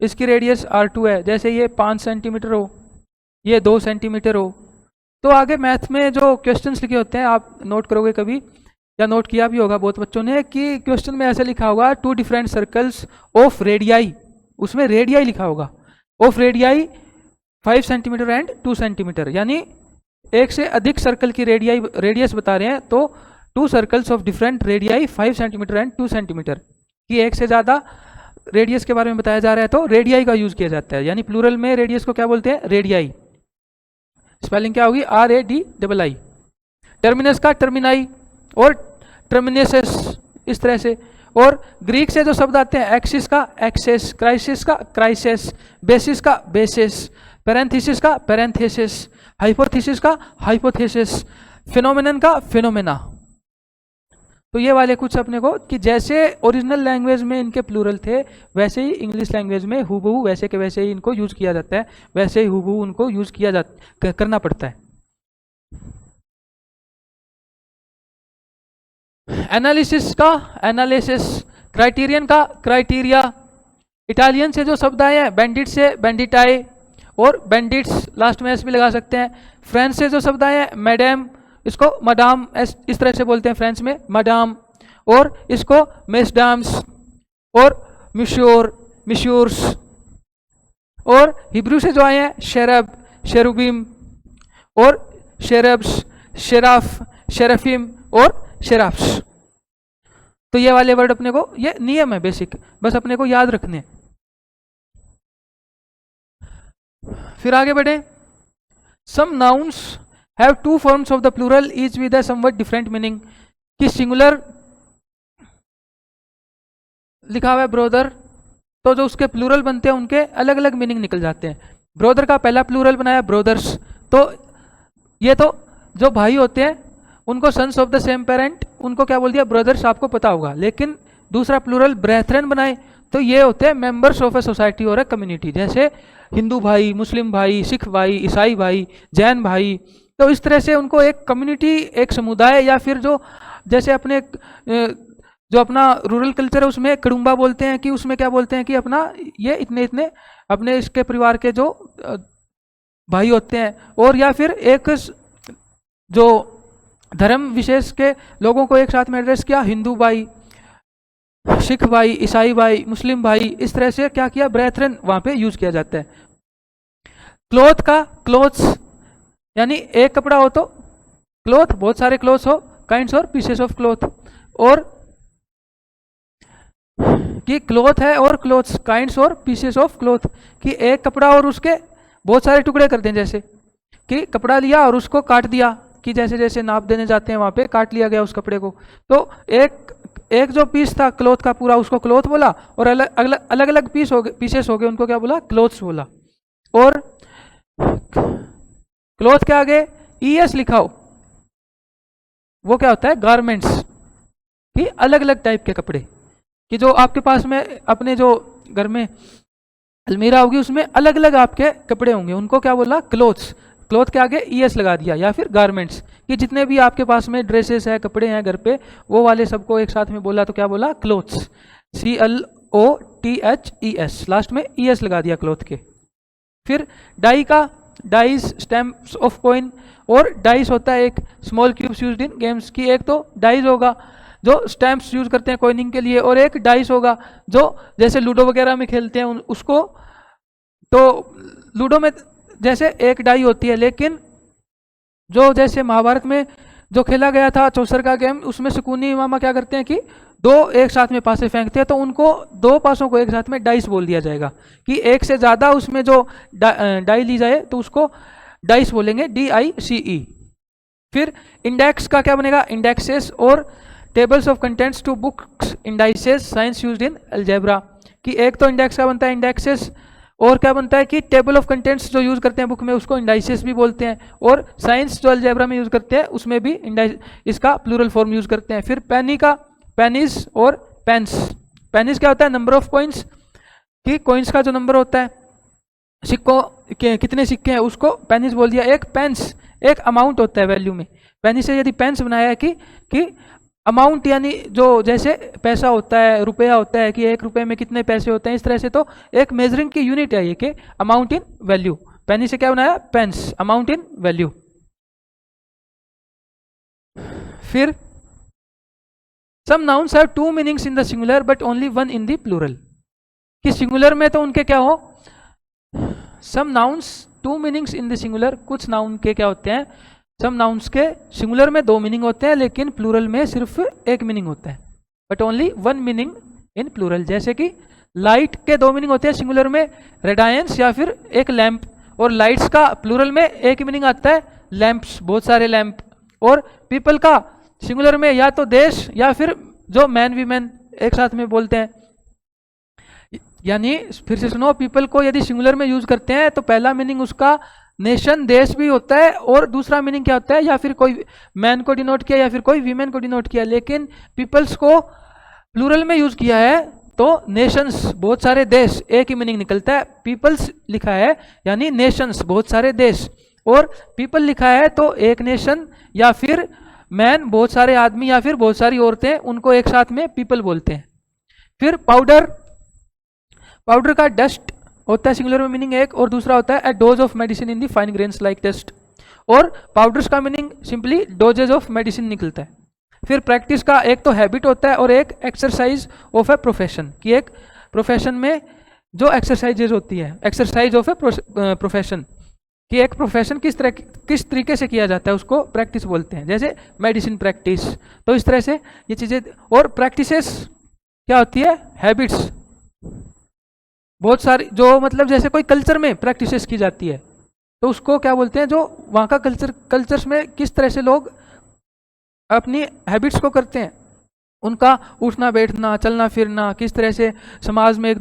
इसकी रेडियस R2 है, जैसे ये 5 सेंटीमीटर हो, ये 2 सेंटीमीटर हो। तो आगे मैथ में जो क्वेश्चंस लिखे होते हैं, आप नोट करोगे कभी, या नोट किया भी होगा बहुत बच्चों ने, कि क्वेश्चन में ऐसे लिखा होगा 2 डिफरेंट सर्कल्स ऑफ रेडियाई, उसमें रेडियाई लिखा होगा, of radii 5 centimetre and 2 centimetre, यानी एक से अधिक सर्कल की रेडियस बता रहे हैं, तो 2 circles of different radii 5 centimetre and 2 centimetre, कि एक से ज़्यादा रेडियस के बारे में बताया जा रहा है तो रेडियाई का यूज किया जाता है, यानी प्लूरल में रेडियस को क्या बोलते हैं, रेडियाई। स्पेलिंग क्या होगी, RADII। टर्मिनस का टर्मिनाई और टर्मिनेसेस, इस तरह से। और ग्रीक से जो शब्द आते हैं, एक्सिस का एक्सेस, क्राइसिस का क्राइसिस, बेसिस का बेसिस, पैरेंथेसिस का पैरेंथेसिस, हाइपोथेसिस का हाइपोथेसिस, फिनोमेनन का फिनोमेना। तो ये वाले कुछ अपने को, कि जैसे ओरिजिनल लैंग्वेज में इनके प्लूरल थे, वैसे ही इंग्लिश लैंग्वेज में हूबहू वैसे के वैसे ही इनको यूज किया जाता है, वैसे ही हूबहू उनको यूज किया करना पड़ता है। एनालिसिस का एनालिसिस, क्राइटेरियन का क्राइटेरिया। इटालियन से जो शब्द आए हैं, बैंडिट से बैंडिटाई और बैंडिट्स, लास्ट में एस भी लगा सकते हैं। फ्रेंच से जो शब्द आए हैं, मैडम, इसको मडाम इस तरह से बोलते हैं फ्रेंच में, मडाम, और इसको मेसडाम्स और मिश्योर, मिश्योर्स। और हिब्रू से जो आए हैं, शेरब, शेरुबिम और शेरब्स, शेराफ, शेरफिम और शेराफ्स। तो ये वाले वर्ड अपने को, ये नियम है बेसिक, बस अपने को याद रखने हैं। फिर आगे बढ़े। Some nouns have 2 forms of the plural each with a somewhat different meaning. कि सिंगुलर लिखा हुआ है ब्रोदर, तो जो उसके प्लूरल बनते हैं उनके अलग अलग मीनिंग निकल जाते हैं। ब्रोदर का पहला प्लूरल बनाया ब्रोदर्स, तो ये तो जो भाई होते हैं उनको sons of the same parent, उनको क्या बोल दिया, ब्रदर्स, आपको पता होगा। लेकिन दूसरा प्लूरल ब्रेथरन बनाए, तो ये होते हैं मेंबर्स ऑफ ए सोसाइटी और ए कम्युनिटी, जैसे हिंदू भाई, मुस्लिम भाई, सिख भाई, ईसाई भाई, जैन भाई। तो इस तरह से उनको एक कम्युनिटी, एक समुदाय, या फिर जो जैसे अपने जो अपना रूरल कल्चर है उसमें कड़ुम्बा बोलते हैं, कि उसमें क्या बोलते हैं कि अपना ये इतने इतने अपने इसके परिवार के जो भाई होते हैं। और या फिर एक जो धर्म विशेष के लोगों को एक साथ में एड्रेस किया, हिंदू भाई, सिख भाई, ईसाई भाई, मुस्लिम भाई, इस तरह से क्या किया, ब्रेथरन वहां पे यूज किया जाता है। क्लॉथ का क्लोथ्स, यानी एक कपड़ा हो तो क्लॉथ, बहुत सारे क्लॉथ्स हो, काइंड्स और पीसेस ऑफ क्लॉथ। और कि क्लॉथ है और क्लॉथ्स, काइंड्स और पीसेस ऑफ क्लॉथ, कि एक कपड़ा और उसके बहुत सारे टुकड़े कर दें, जैसे कि कपड़ा लिया और उसको काट दिया, कि जैसे जैसे नाप देने जाते हैं वहां पे काट लिया गया उस कपड़े को। तो एक जो पीस था क्लॉथ का पूरा, उसको क्लॉथ बोला, और अलग अलग पीस हो गए, पीसेस हो गए, उनको क्या बोला, क्लॉथ्स बोला। और क्लॉथ के आगे ES लिखा हो, वो क्या होता है, गारमेंट्स, कि अलग अलग टाइप के कपड़े, कि जो आपके पास में अपने जो घर में अलमीरा होगी उसमें अलग अलग आपके कपड़े होंगे, उनको क्या बोला, क्लोथ्स। क्लोथ के आगे ES लगा दिया, या फिर गारमेंट्स, कि जितने भी आपके पास में ड्रेसेस है, कपड़े हैं घर पे, वो वाले सबको एक साथ में बोला तो क्या बोला, क्लोथ्स, CLOTHES, लास्ट में ES लगा दिया क्लोथ के। फिर डाई का, डाइस, स्टैम्प्स ऑफ कॉइन, और डाइस होता है एक small cubes used in games, की एक तो डाइस होगा जो स्टैम्प्स यूज करते हैं कॉइनिंग के लिए, और एक डाइस होगा जो जैसे लूडो वगैरह में खेलते हैं उसको। तो लूडो में जैसे एक डाई होती है, लेकिन जो जैसे महाभारत में जो खेला गया था चौसर का गेम, उसमें शकुनी मामा क्या करते हैं कि 2 एक साथ में पासे फेंकते हैं, तो उनको 2 पासों को एक साथ में डाइस बोल दिया जाएगा, कि एक से ज़्यादा उसमें जो डाई ली जाए तो उसको डाइस बोलेंगे, DICE। फिर इंडेक्स का क्या बनेगा, इंडेक्सेस और tables of contents to books, indices, signs used in algebra, कि एक तो इंडेक्स का बनता है इंडेक्सेस, और क्या बनता है कि टेबल ऑफ कंटेंट्स जो यूज करते हैं बुक में उसको इंडाइसेस भी बोलते हैं, और साइंस जो अलजेब्रा में यूज करते हैं उसमें भी इसका प्लूरल फॉर्म यूज करते हैं। फिर पेनी का पेनीज और पेन्स। पेनीज क्या होता है? नंबर ऑफ कॉइन्स, कि कॉइन्स का जो नंबर होता है, सिक्कों के कितने सिक्के हैं उसको पेनीज बोल दिया। एक पेंस एक अमाउंट होता है वैल्यू में, पेनी से यदि पेंस बनाया है कि अमाउंट यानी जो जैसे पैसा होता है, रुपया होता है कि 1 रुपये में कितने पैसे होते हैं, इस तरह से तो एक मेजरिंग की यूनिट है ये कि अमाउंट इन वैल्यू। पेनी से क्या बनाया? Pence, amount in value. फिर some nouns have 2 meanings in the singular but only 1 in the plural, कि सिंगुलर में तो उनके क्या हो, some nouns 2 meanings in the singular, कुछ नाउन के क्या होते हैं, सम नाउन्स के सिंगुलर में 2 मीनिंग होते हैं लेकिन प्लूरल में सिर्फ 1 मीनिंग होता है, but only 1 meaning in plural. जैसे कि लाइट के 2 मीनिंग होते हैं सिंगुलर में, रेडायंस या फिर एक लैंप, और लाइट्स का प्लूरल में एक मीनिंग आता है, लैंप्स, बहुत सारे लैंप। और पीपल का सिंगुलर में या तो देश या फिर जो मैन वीमेन एक साथ में बोलते हैं। यानी फिर से सुनो, पीपल को यदि सिंगुलर में यूज करते हैं तो पहला मीनिंग उसका नेशन, देश भी होता है, और दूसरा मीनिंग क्या होता है, या फिर कोई मैन को डिनोट किया या फिर कोई वीमेन को डिनोट किया। लेकिन पीपल्स को प्लूरल में यूज किया है तो नेशंस, बहुत सारे देश, एक ही मीनिंग निकलता है। पीपल्स लिखा है यानी नेशंस, बहुत सारे देश, और पीपल लिखा है तो एक नेशन या फिर मैन, बहुत सारे आदमी या फिर बहुत सारी औरतें, उनको एक साथ में पीपल बोलते हैं। फिर पाउडर, पाउडर का डस्ट होता है सिंगुलर में मीनिंग एक, और दूसरा होता है a dose of medicine in the fine grains like dust, और पाउडर्स का meaning simply doses of medicine निकलता है। फिर प्रैक्टिस का एक तो हैबिट होता है और एक एक्सरसाइज ऑफ ए प्रोफेशन, कि एक प्रोफेशन में जो एक्सरसाइजेज होती है, एक्सरसाइज ऑफ ए प्रोफेशन, कि एक प्रोफेशन किस तरीके से किया जाता है उसको प्रैक्टिस बोलते हैं। जैसे मेडिसिन प्रैक्टिस, तो इस तरह से ये चीजें। और प्रैक्टिसेस क्या होती है? हैबिट्स, बहुत सारी जो मतलब जैसे कोई कल्चर में प्रैक्टिसेस की जाती है तो उसको क्या बोलते हैं, जो वहाँ का कल्चर्स में किस तरह से लोग अपनी हैबिट्स को करते हैं, उनका उठना बैठना, चलना फिरना, किस तरह से समाज में एक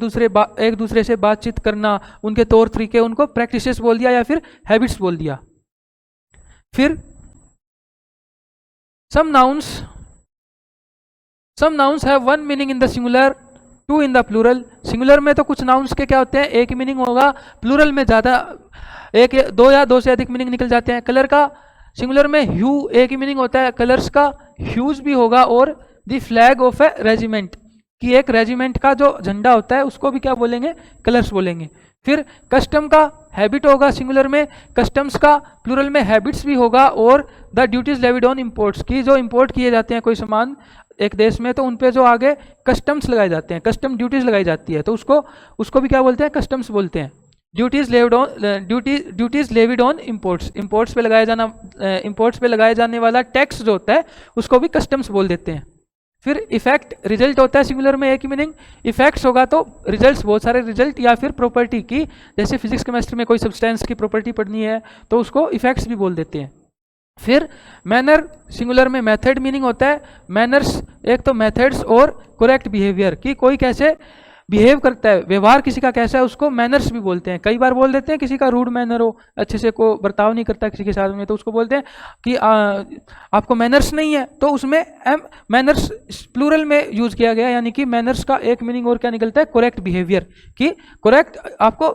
दूसरे से बातचीत करना, उनके तौर तरीके, उनको प्रैक्टिसेस बोल दिया या फिर हैबिट्स बोल दिया। फिर some nouns have 1 meaning in the singular, 2 in the plural. Singular में तो कुछ नाउन्स के क्या होते हैं, एक मीनिंग होगा, प्लूरल में ज़्यादा, 1 या 2 से अधिक मीनिंग निकल जाते हैं। कलर का सिंगुलर में ह्यू एक ही मीनिंग होता है, कलर्स का ह्यूज भी होगा। और the flag of A regiment, कि एक रेजिमेंट का जो झंडा होता है उसको भी क्या बोलेंगे, कलर्स बोलेंगे। फिर कस्टम का हैबिट होगा सिंगुलर में, कस्टम्स का प्लूरल में हैबिट्स भी होगा। और the duties levied on imports, की जो इम्पोर्ट किए जाते हैं कोई सामान एक देश में तो उन पे जो आगे कस्टम्स लगाए जाते हैं, कस्टम ड्यूटीज लगाई जाती है, तो उसको भी क्या बोलते हैं, कस्टम्स बोलते हैं। Duties levied on imports, imports पे लगाए जाने वाला टैक्स जो होता है उसको भी कस्टम्स बोल देते हैं। फिर इफेक्ट, रिजल्ट होता है सिंगुलर में एक ही मीनिंग, इफेक्ट्स होगा तो रिजल्ट्स, बहुत सारे रिजल्ट, या फिर प्रॉपर्टी की, जैसे फिजिक्स केमिस्ट्री में कोई सब्सटेंस की प्रॉपर्टी पढ़नी है तो उसको इफेक्ट्स भी बोल देते हैं। फिर मैनर, सिंगुलर में मेथड मीनिंग होता है, मैनर्स एक तो मेथड्स और करेक्ट बिहेवियर, कि कोई कैसे बिहेव करता है, व्यवहार किसी का कैसा है, उसको मैनर्स भी बोलते हैं। कई बार बोल देते हैं किसी का रूड मैनर हो, अच्छे से को बर्ताव नहीं करता किसी के साथ में, तो उसको बोलते हैं कि आपको मैनर्स नहीं है, तो उसमें मैनर्स प्लूरल में यूज किया गया, यानी कि मैनर्स का एक मीनिंग और क्या निकलता है, करेक्ट बिहेवियर, कि करेक्ट, आपको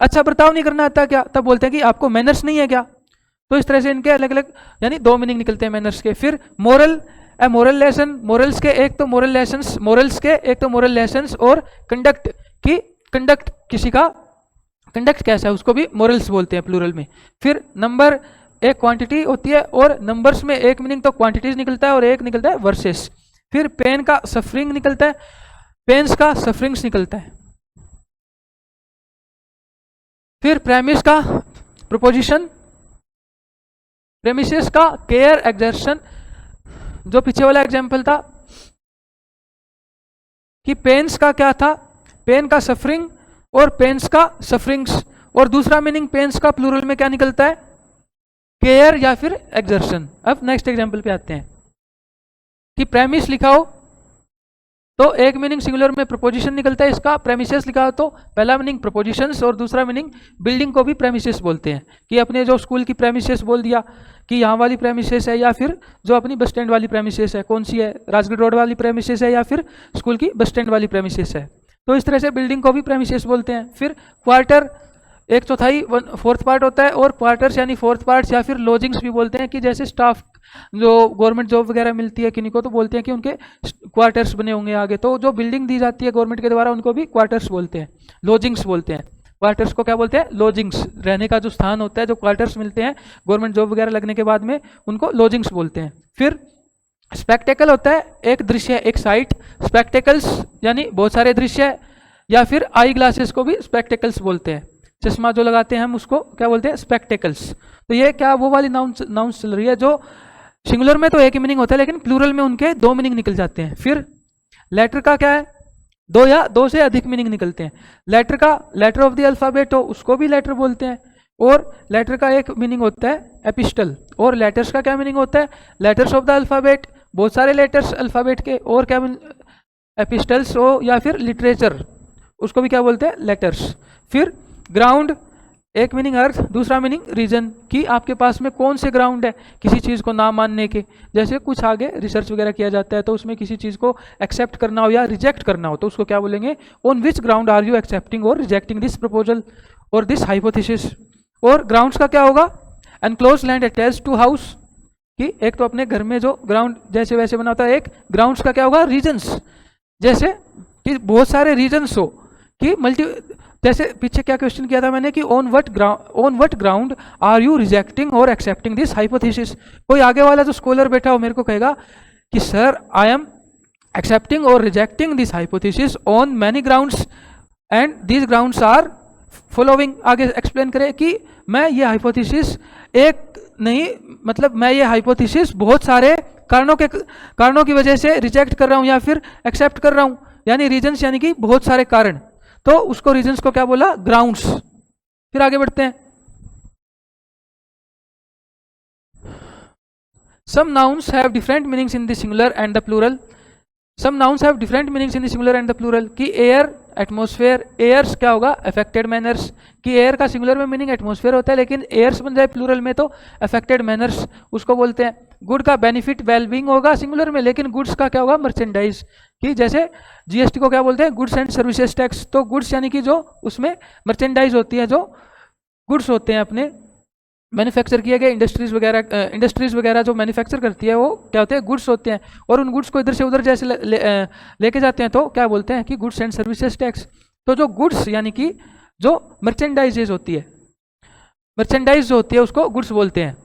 अच्छा बर्ताव नहीं करना आता क्या, तब बोलते हैं कि आपको मैनर्स नहीं है क्या। तो इस तरह से इनके अलग अलग यानी 2 मीनिंग निकलते हैं मैनर्स के। फिर मोरल, ए मोरल लेसन, मोरल्स के एक तो मोरल लेसन्स, मोरल्स के एक तो मोरल लेसन्स, और कंडक्ट, की कंडक्ट, किसी का कंडक्ट कैसा है उसको भी मोरल्स बोलते हैं प्लूरल में। फिर नंबर एक क्वांटिटी होती है, और नंबर्स में एक मीनिंग तो क्वांटिटीज निकलता है और एक निकलता है वर्सेस। फिर पेन का सफरिंग निकलता है, पेन्स का सफरिंग्स निकलता है। फिर प्रेमिस का प्रोपोजिशन, प्रेमिसेस का केयर एक्सर्शन, जो पीछे वाला एग्जाम्पल था कि पेन्स का क्या था, पेन का सफरिंग और पेन्स का सफरिंग्स, और दूसरा मीनिंग पेन्स का प्लूरल में क्या निकलता है, केयर या फिर एक्सर्शन। अब नेक्स्ट एग्जाम्पल पे आते हैं कि प्रेमिस लिखा हो तो एक मीनिंग सिंगुलर में प्रपोजिशन निकलता है, इसका प्रेमिसेस लिखा हो तो पहला मीनिंग प्रपोजिशंस और दूसरा मीनिंग बिल्डिंग को भी प्रेमिसेस बोलते हैं, कि अपने जो स्कूल की प्रेमिसेस बोल दिया कि यहाँ वाली प्रेमिसेस है, या फिर जो अपनी बस स्टैंड वाली प्रेमिसेस है, कौन सी है, राजगढ़ रोड वाली प्रेमिसेस है या फिर स्कूल की बस स्टैंड वाली प्रेमिसेस है। तो इस तरह से बिल्डिंग को भी प्रेमिसेस बोलते हैं। फिर क्वार्टर एक चौथाई फोर्थ पार्ट होता है, और क्वार्टर्स यानी फोर्थ पार्ट्स या फिर लॉजिंग्स भी बोलते हैं, कि जैसे स्टाफ जो गवर्नमेंट जॉब वगैरह मिलती है किन्हीं को, तो बोलते हैं कि उनके क्वार्टर्स बने होंगे आगे। तो जो बिल्डिंग दी जाती है गवर्नमेंट के द्वारा उनको भी क्वार्टर्स बोलते हैं, लॉजिंग्स बोलते हैं। क्वार्टर्स को क्या बोलते हैं? लॉजिंग्स। रहने का जो स्थान होता है, जो क्वार्टर्स मिलते हैं गवर्नमेंट जॉब वगैरह लगने के बाद में, उनको लॉजिंग्स बोलते हैं। फिर स्पेक्टेकल होता है एक दृश्य, एक साइट। स्पेक्टेकल्स यानी बहुत सारे दृश्य, या फिर आई ग्लासेस को भी स्पेक्टेकल्स बोलते हैं। चश्मा जो लगाते हैं हम उसको क्या बोलते हैं? स्पेक्टेकल्स। तो ये क्या वो वाली नाउन्स चल रही है जो सिंगुलर में तो एक ही मीनिंग होता है, लेकिन प्लूरल में उनके दो मीनिंग निकल जाते हैं। फिर लेटर का क्या है? दो या दो से अधिक मीनिंग निकलते हैं। लेटर का लेटर ऑफ द अल्फाबेट हो उसको भी लेटर बोलते हैं, और लेटर का एक मीनिंग होता है एपिस्टल। और लेटर्स का क्या मीनिंग होता है? लेटर्स ऑफ द अल्फाबेट, बहुत सारे लेटर्स अल्फाबेट के, और क्या एपिस्टल्स हो या फिर लिटरेचर, उसको भी क्या बोलते हैं? लेटर्स। फिर ग्राउंड एक मीनिंग अर्थ, दूसरा मीनिंग रीजन, कि आपके पास में कौन से ग्राउंड है किसी चीज़ को ना मानने के। जैसे कुछ आगे रिसर्च वगैरह किया जाता है तो उसमें किसी चीज़ को एक्सेप्ट करना हो या रिजेक्ट करना हो तो उसको क्या बोलेंगे? On which ground are you accepting और रिजेक्टिंग दिस प्रपोजल और दिस हाइपोथेसिस। और ग्राउंड्स का क्या होगा? Enclose land attached to house, कि एक तो अपने घर में जो ग्राउंड जैसे वैसे बना होता है। एक ग्राउंड्स का क्या होगा? रीजन्स, जैसे कि बहुत सारे रीजन्स हो, कि जैसे पीछे क्या क्वेश्चन किया था मैंने कि on what ground are you rejecting और एक्सेप्टिंग दिस हाइपोथेसिस। कोई आगे वाला जो स्कॉलर बैठा हो मेरे को कहेगा कि सर आई एम एक्सेप्टिंग और rejecting this hypothesis on many grounds and these grounds are following. आगे एक्सप्लेन करे कि मैं ये हाइपोथेसिस एक नहीं, मतलब मैं ये हाइपोथेसिस बहुत सारे कारणों की वजह से रिजेक्ट कर रहा हूं या फिर एक्सेप्ट कर रहा हूं, यानी रीजन्स यानी कि बहुत सारे कारण, तो उसको रीजन्स को क्या बोला? ग्राउंड्स। फिर आगे बढ़ते हैं। Some nouns have different meanings in the singular and the plural. Some nouns have different meanings in the singular and the plural, कि एयर, एटमॉस्फेयर। एयर्स क्या होगा? अफेक्टेड मैनर्स, कि एयर का सिंगुलर में मीनिंग एटमॉस्फेयर होता है, लेकिन एयर्स बन जाए प्लूरल में तो अफेक्टेड मैनर्स उसको बोलते हैं। गुड का बेनिफिट वेलबींग होगा सिंगुलर में, लेकिन गुड्स का क्या होगा? मर्चेंडाइज, कि जैसे जीएसटी को क्या बोलते हैं? Goods and services tax. तो गुड्स यानी कि जो उसमें मर्चेंडाइज होती है, जो गुड्स होते हैं अपने मैन्युफैक्चर किए गए, इंडस्ट्रीज वगैरह जो मैन्युफैक्चर करती है वो क्या होते हैं? गुड्स होते हैं। और उन गुड्स को इधर से उधर जैसे लेके जाते हैं तो क्या बोलते हैं? कि गुड्स एंड सर्विसेज टैक्स। तो जो गुड्स यानी कि जो मर्चेंडाइजेज होती है, मर्चेंडाइज जो होती है उसको गुड्स बोलते हैं।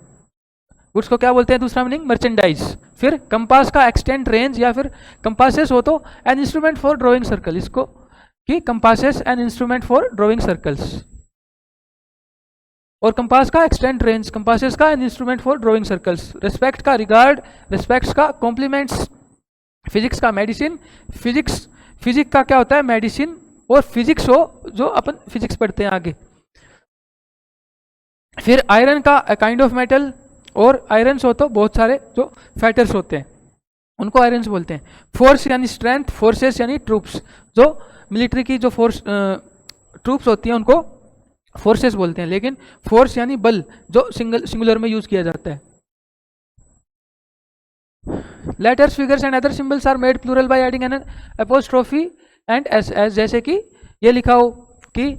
गुड्स को क्या बोलते हैं? दूसरा मीनिंग मर्चेंडाइज। फिर कंपास का एक्सटेंड रेंज, या फिर कंपासेस हो तो an instrument for drawing circle, इसको कि compasses an instrument for drawing circles. और कंपास का एक्सटेंड रेंज, कंपासेस का an instrument for drawing circles. Respect का रिगार्ड, रिस्पेक्ट्स का कॉम्प्लीमेंट्स। फिजिक्स का मेडिसिन, फिजिक्स का क्या होता है? मेडिसिन। और फिजिक्स हो जो अपन फिजिक्स पढ़ते हैं आगे। फिर आयरन का काइंड ऑफ मेटल, और आयरन्स हो तो बहुत सारे जो फैटर्स होते हैं उनको आयरन्स बोलते हैं। फोर्स यानी स्ट्रेंथ, फोर्सेस यानी ट्रूप्स, जो मिलिट्री की जो ट्रूप्स होती हैं उनको फोर्सेस बोलते हैं, लेकिन फोर्स यानी बल जो सिंगुलर में यूज किया जाता है। Letters, figures and other symbols are made plural by adding an apostrophe and S, जैसे कि ये लिखा हो कि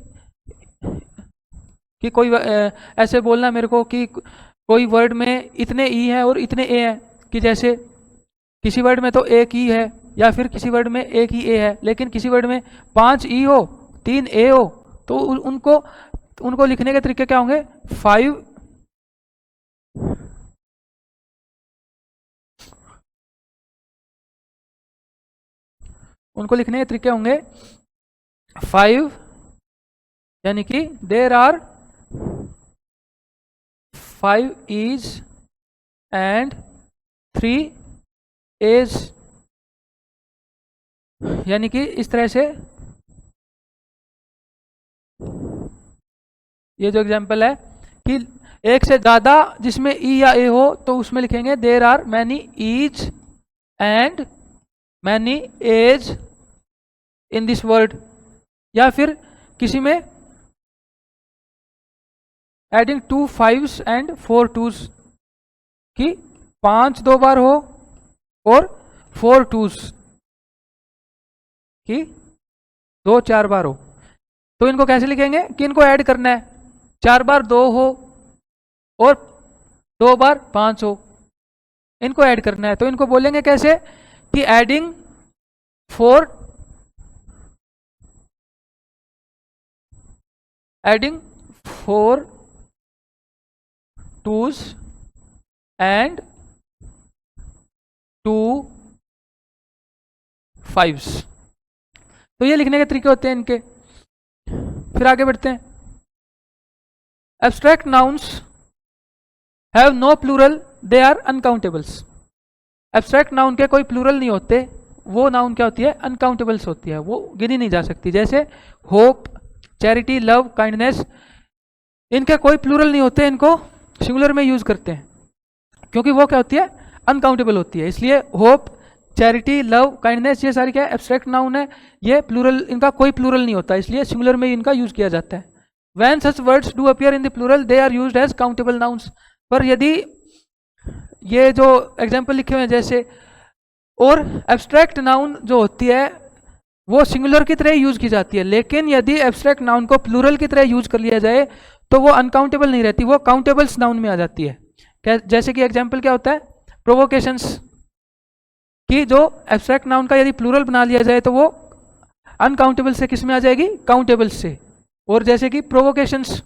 कोई ऐसे बोलना मेरे को कि कोई वर्ड में इतने ई है और इतने ए है, कि जैसे किसी वर्ड में तो एक ई है या फिर किसी वर्ड में एक ही ए है, लेकिन किसी वर्ड में 5 ई हो 3 ए हो, तो उनको लिखने के तरीके क्या होंगे? 5 उनको लिखने के तरीके होंगे 5, यानी कि there are 5 E's and 3 A's, यानी कि इस तरह से ये जो एग्जांपल है कि एक से ज़्यादा जिसमें ई या ए हो तो उसमें लिखेंगे there are many e's and many a's in this word, या फिर किसी में एडिंग 2 5s एंड 4 2s कि 5 2 बार हो और 4 2s कि 2 4 बार हो। तो इनको कैसे लिखेंगे कि इनको ऐड करना है, 4 बार 2 हो और 2 बार 5 हो, इनको ऐड करना है। तो इनको बोलेंगे कैसे कि एडिंग 4 2s एंड 2 5s। तो ये लिखने के तरीके होते हैं इनके। फिर आगे बढ़ते हैं। Abstract nouns have no plural, they are uncountables. Abstract noun के कोई प्लूरल नहीं होते, वो नाउन क्या होती है, अनकाउंटेबल्स होती है, वो गिनी नहीं जा सकती। जैसे होप, चैरिटी, लव, काइंडनेस, इनके कोई प्लूरल नहीं होते, इनको सिंगुलर में यूज करते हैं क्योंकि वो क्या होती है, अनकाउंटेबल होती है। इसलिए होप, चैरिटी, लव, काइंडनेस ये सारी क्या है, एब्स्ट्रैक्ट नाउन है, ये प्लूरल, इनका कोई प्लूरल नहीं होता, इसलिए सिंगुलर में इनका यूज किया जाता है। When such words do appear in the plural, they are used as countable nouns। पर यदि ये जो एग्जाम्पल लिखे हुए हैं जैसे, और एब्स्ट्रैक्ट नाउन जो होती है वो सिंगुलर की तरह यूज की जाती है, लेकिन यदि एब्स्ट्रैक्ट नाउन को प्लूरल की तरह यूज कर लिया जाए तो वो अनकाउंटेबल नहीं रहती, वो काउंटेबल्स नाउन में आ जाती है। जैसे कि एग्जाम्पल क्या होता है, प्रोवोकेशंस की जो एब्स्ट्रैक्ट नाउन का यदि प्लूरल बना लिया जाए तो वो अनकाउंटेबल से किस में आ जाएगी, काउंटेबल से। और जैसे कि प्रोवोकेशंस,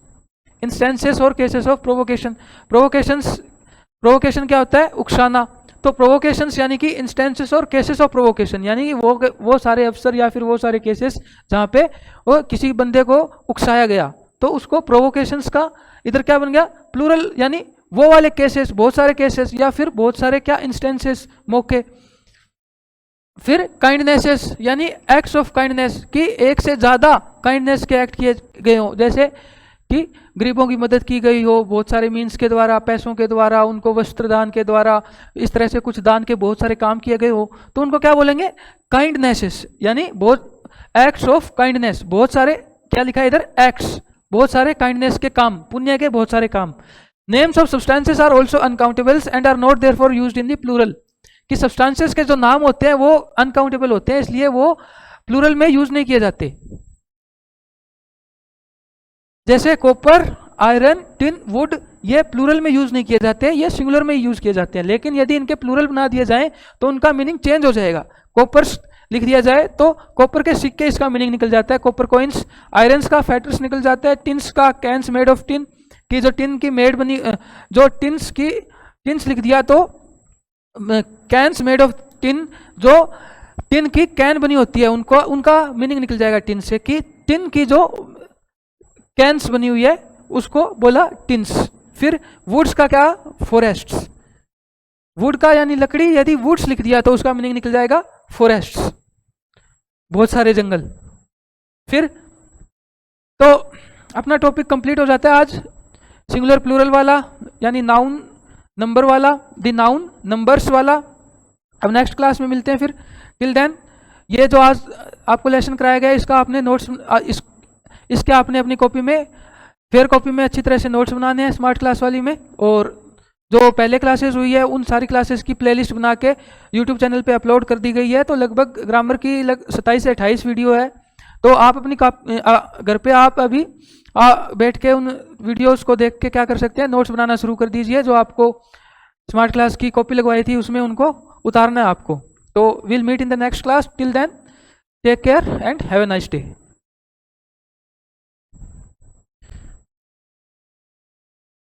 इंस्टेंसेस और केसेस ऑफ प्रोवोकेशन। प्रोवोकेशन क्या होता है, उकसाना। तो प्रोवोकेशंस यानी कि इंस्टेंसेस और केसेस ऑफ प्रोवोकेशन, यानी कि वो सारे अवसर या फिर वो सारे केसेस जहाँ पे वो किसी बंदे को उकसाया गया, तो उसको प्रोवोकेशंस का इधर क्या बन गया, प्लूरल, यानी वो वाले केसेस, बहुत सारे केसेस या फिर बहुत सारे क्या इंस्टेंसेस, मौके। फिर काइंडनेसेस यानी एक्ट्स ऑफ काइंडनेस, कि एक से ज़्यादा काइंडनेस के एक्ट किए गए हों, जैसे कि गरीबों की मदद की गई हो बहुत सारे मीन्स के द्वारा, पैसों के द्वारा, उनको वस्त्र दान के द्वारा, इस तरह से कुछ दान के बहुत सारे काम किए गए हो, तो उनको क्या बोलेंगे, काइंडनेसेस, यानी बहुत एक्ट्स ऑफ काइंडनेस, बहुत सारे क्या लिखा है इधर, एक्ट्स, बहुत सारे काइंडनेस के काम, पुण्य के बहुत सारे काम। Names of substances are also uncountables and are not therefore used in the plural. कि सब्सटेंसेस के जो नाम होते हैं वो अनकाउंटेबल होते हैं, इसलिए वो प्लूरल में यूज नहीं किए जाते। जैसे कॉपर, आयरन, टिन, वुड, ये प्लूरल में यूज नहीं किए जाते, ये सिंगुलर में यूज किए जाते हैं। लेकिन यदि इनके प्लूरल बना दिए जाएं तो उनका मीनिंग चेंज हो जाएगा। कॉपर लिख दिया जाए तो कॉपर के सिक्के, इसका मीनिंग निकल जाता है कॉपर कॉइन्स। आयरन्स का फैक्टर्स निकल जाता है। टिन्स का कैंस मेड ऑफ टिन, की जो टिन की मेड बनी, जो टिन्स लिख दिया तो कैंस मेड ऑफ टिन, जो टिन की कैन बनी होती है, उनका मीनिंग निकल जाएगा टिन से, कि टिन की जो कैंस बनी हुई है उसको बोला टिन्स। फिर वुड्स का क्या, फॉरेस्ट्स। वुड का यानी लकड़ी, यदि वुड्स लिख दिया तो उसका मीनिंग निकल जाएगा फॉरेस्ट्स, बहुत सारे जंगल। फिर तो अपना टॉपिक कंप्लीट हो जाता है आज, सिंगुलर प्लूरल वाला, यानी नाउन नंबर वाला, द नाउन नंबर्स वाला। अब नेक्स्ट क्लास में मिलते हैं फिर। टिल देन, ये जो आज आपको लेसन कराया गया इसका आपने नोट्स, इसके आपने अपनी कॉपी में, फेयर कॉपी में अच्छी तरह से नोट्स बनाने हैं स्मार्ट क्लास वाली में। और जो पहले क्लासेस हुई है उन सारी क्लासेस की प्लेलिस्ट बना के यूट्यूब चैनल पे अपलोड कर दी गई है। तो लगभग ग्रामर की 27 से 28 वीडियो है। तो आप अपनी घर पे आप अभी बैठ के उन वीडियोस को देख के क्या कर सकते हैं, नोट्स बनाना शुरू कर दीजिए। जो आपको स्मार्ट क्लास की कॉपी लगवाई थी उसमें उनको उतारना है आपको। तो will meet in the next class. Till then, take care and have a nice day.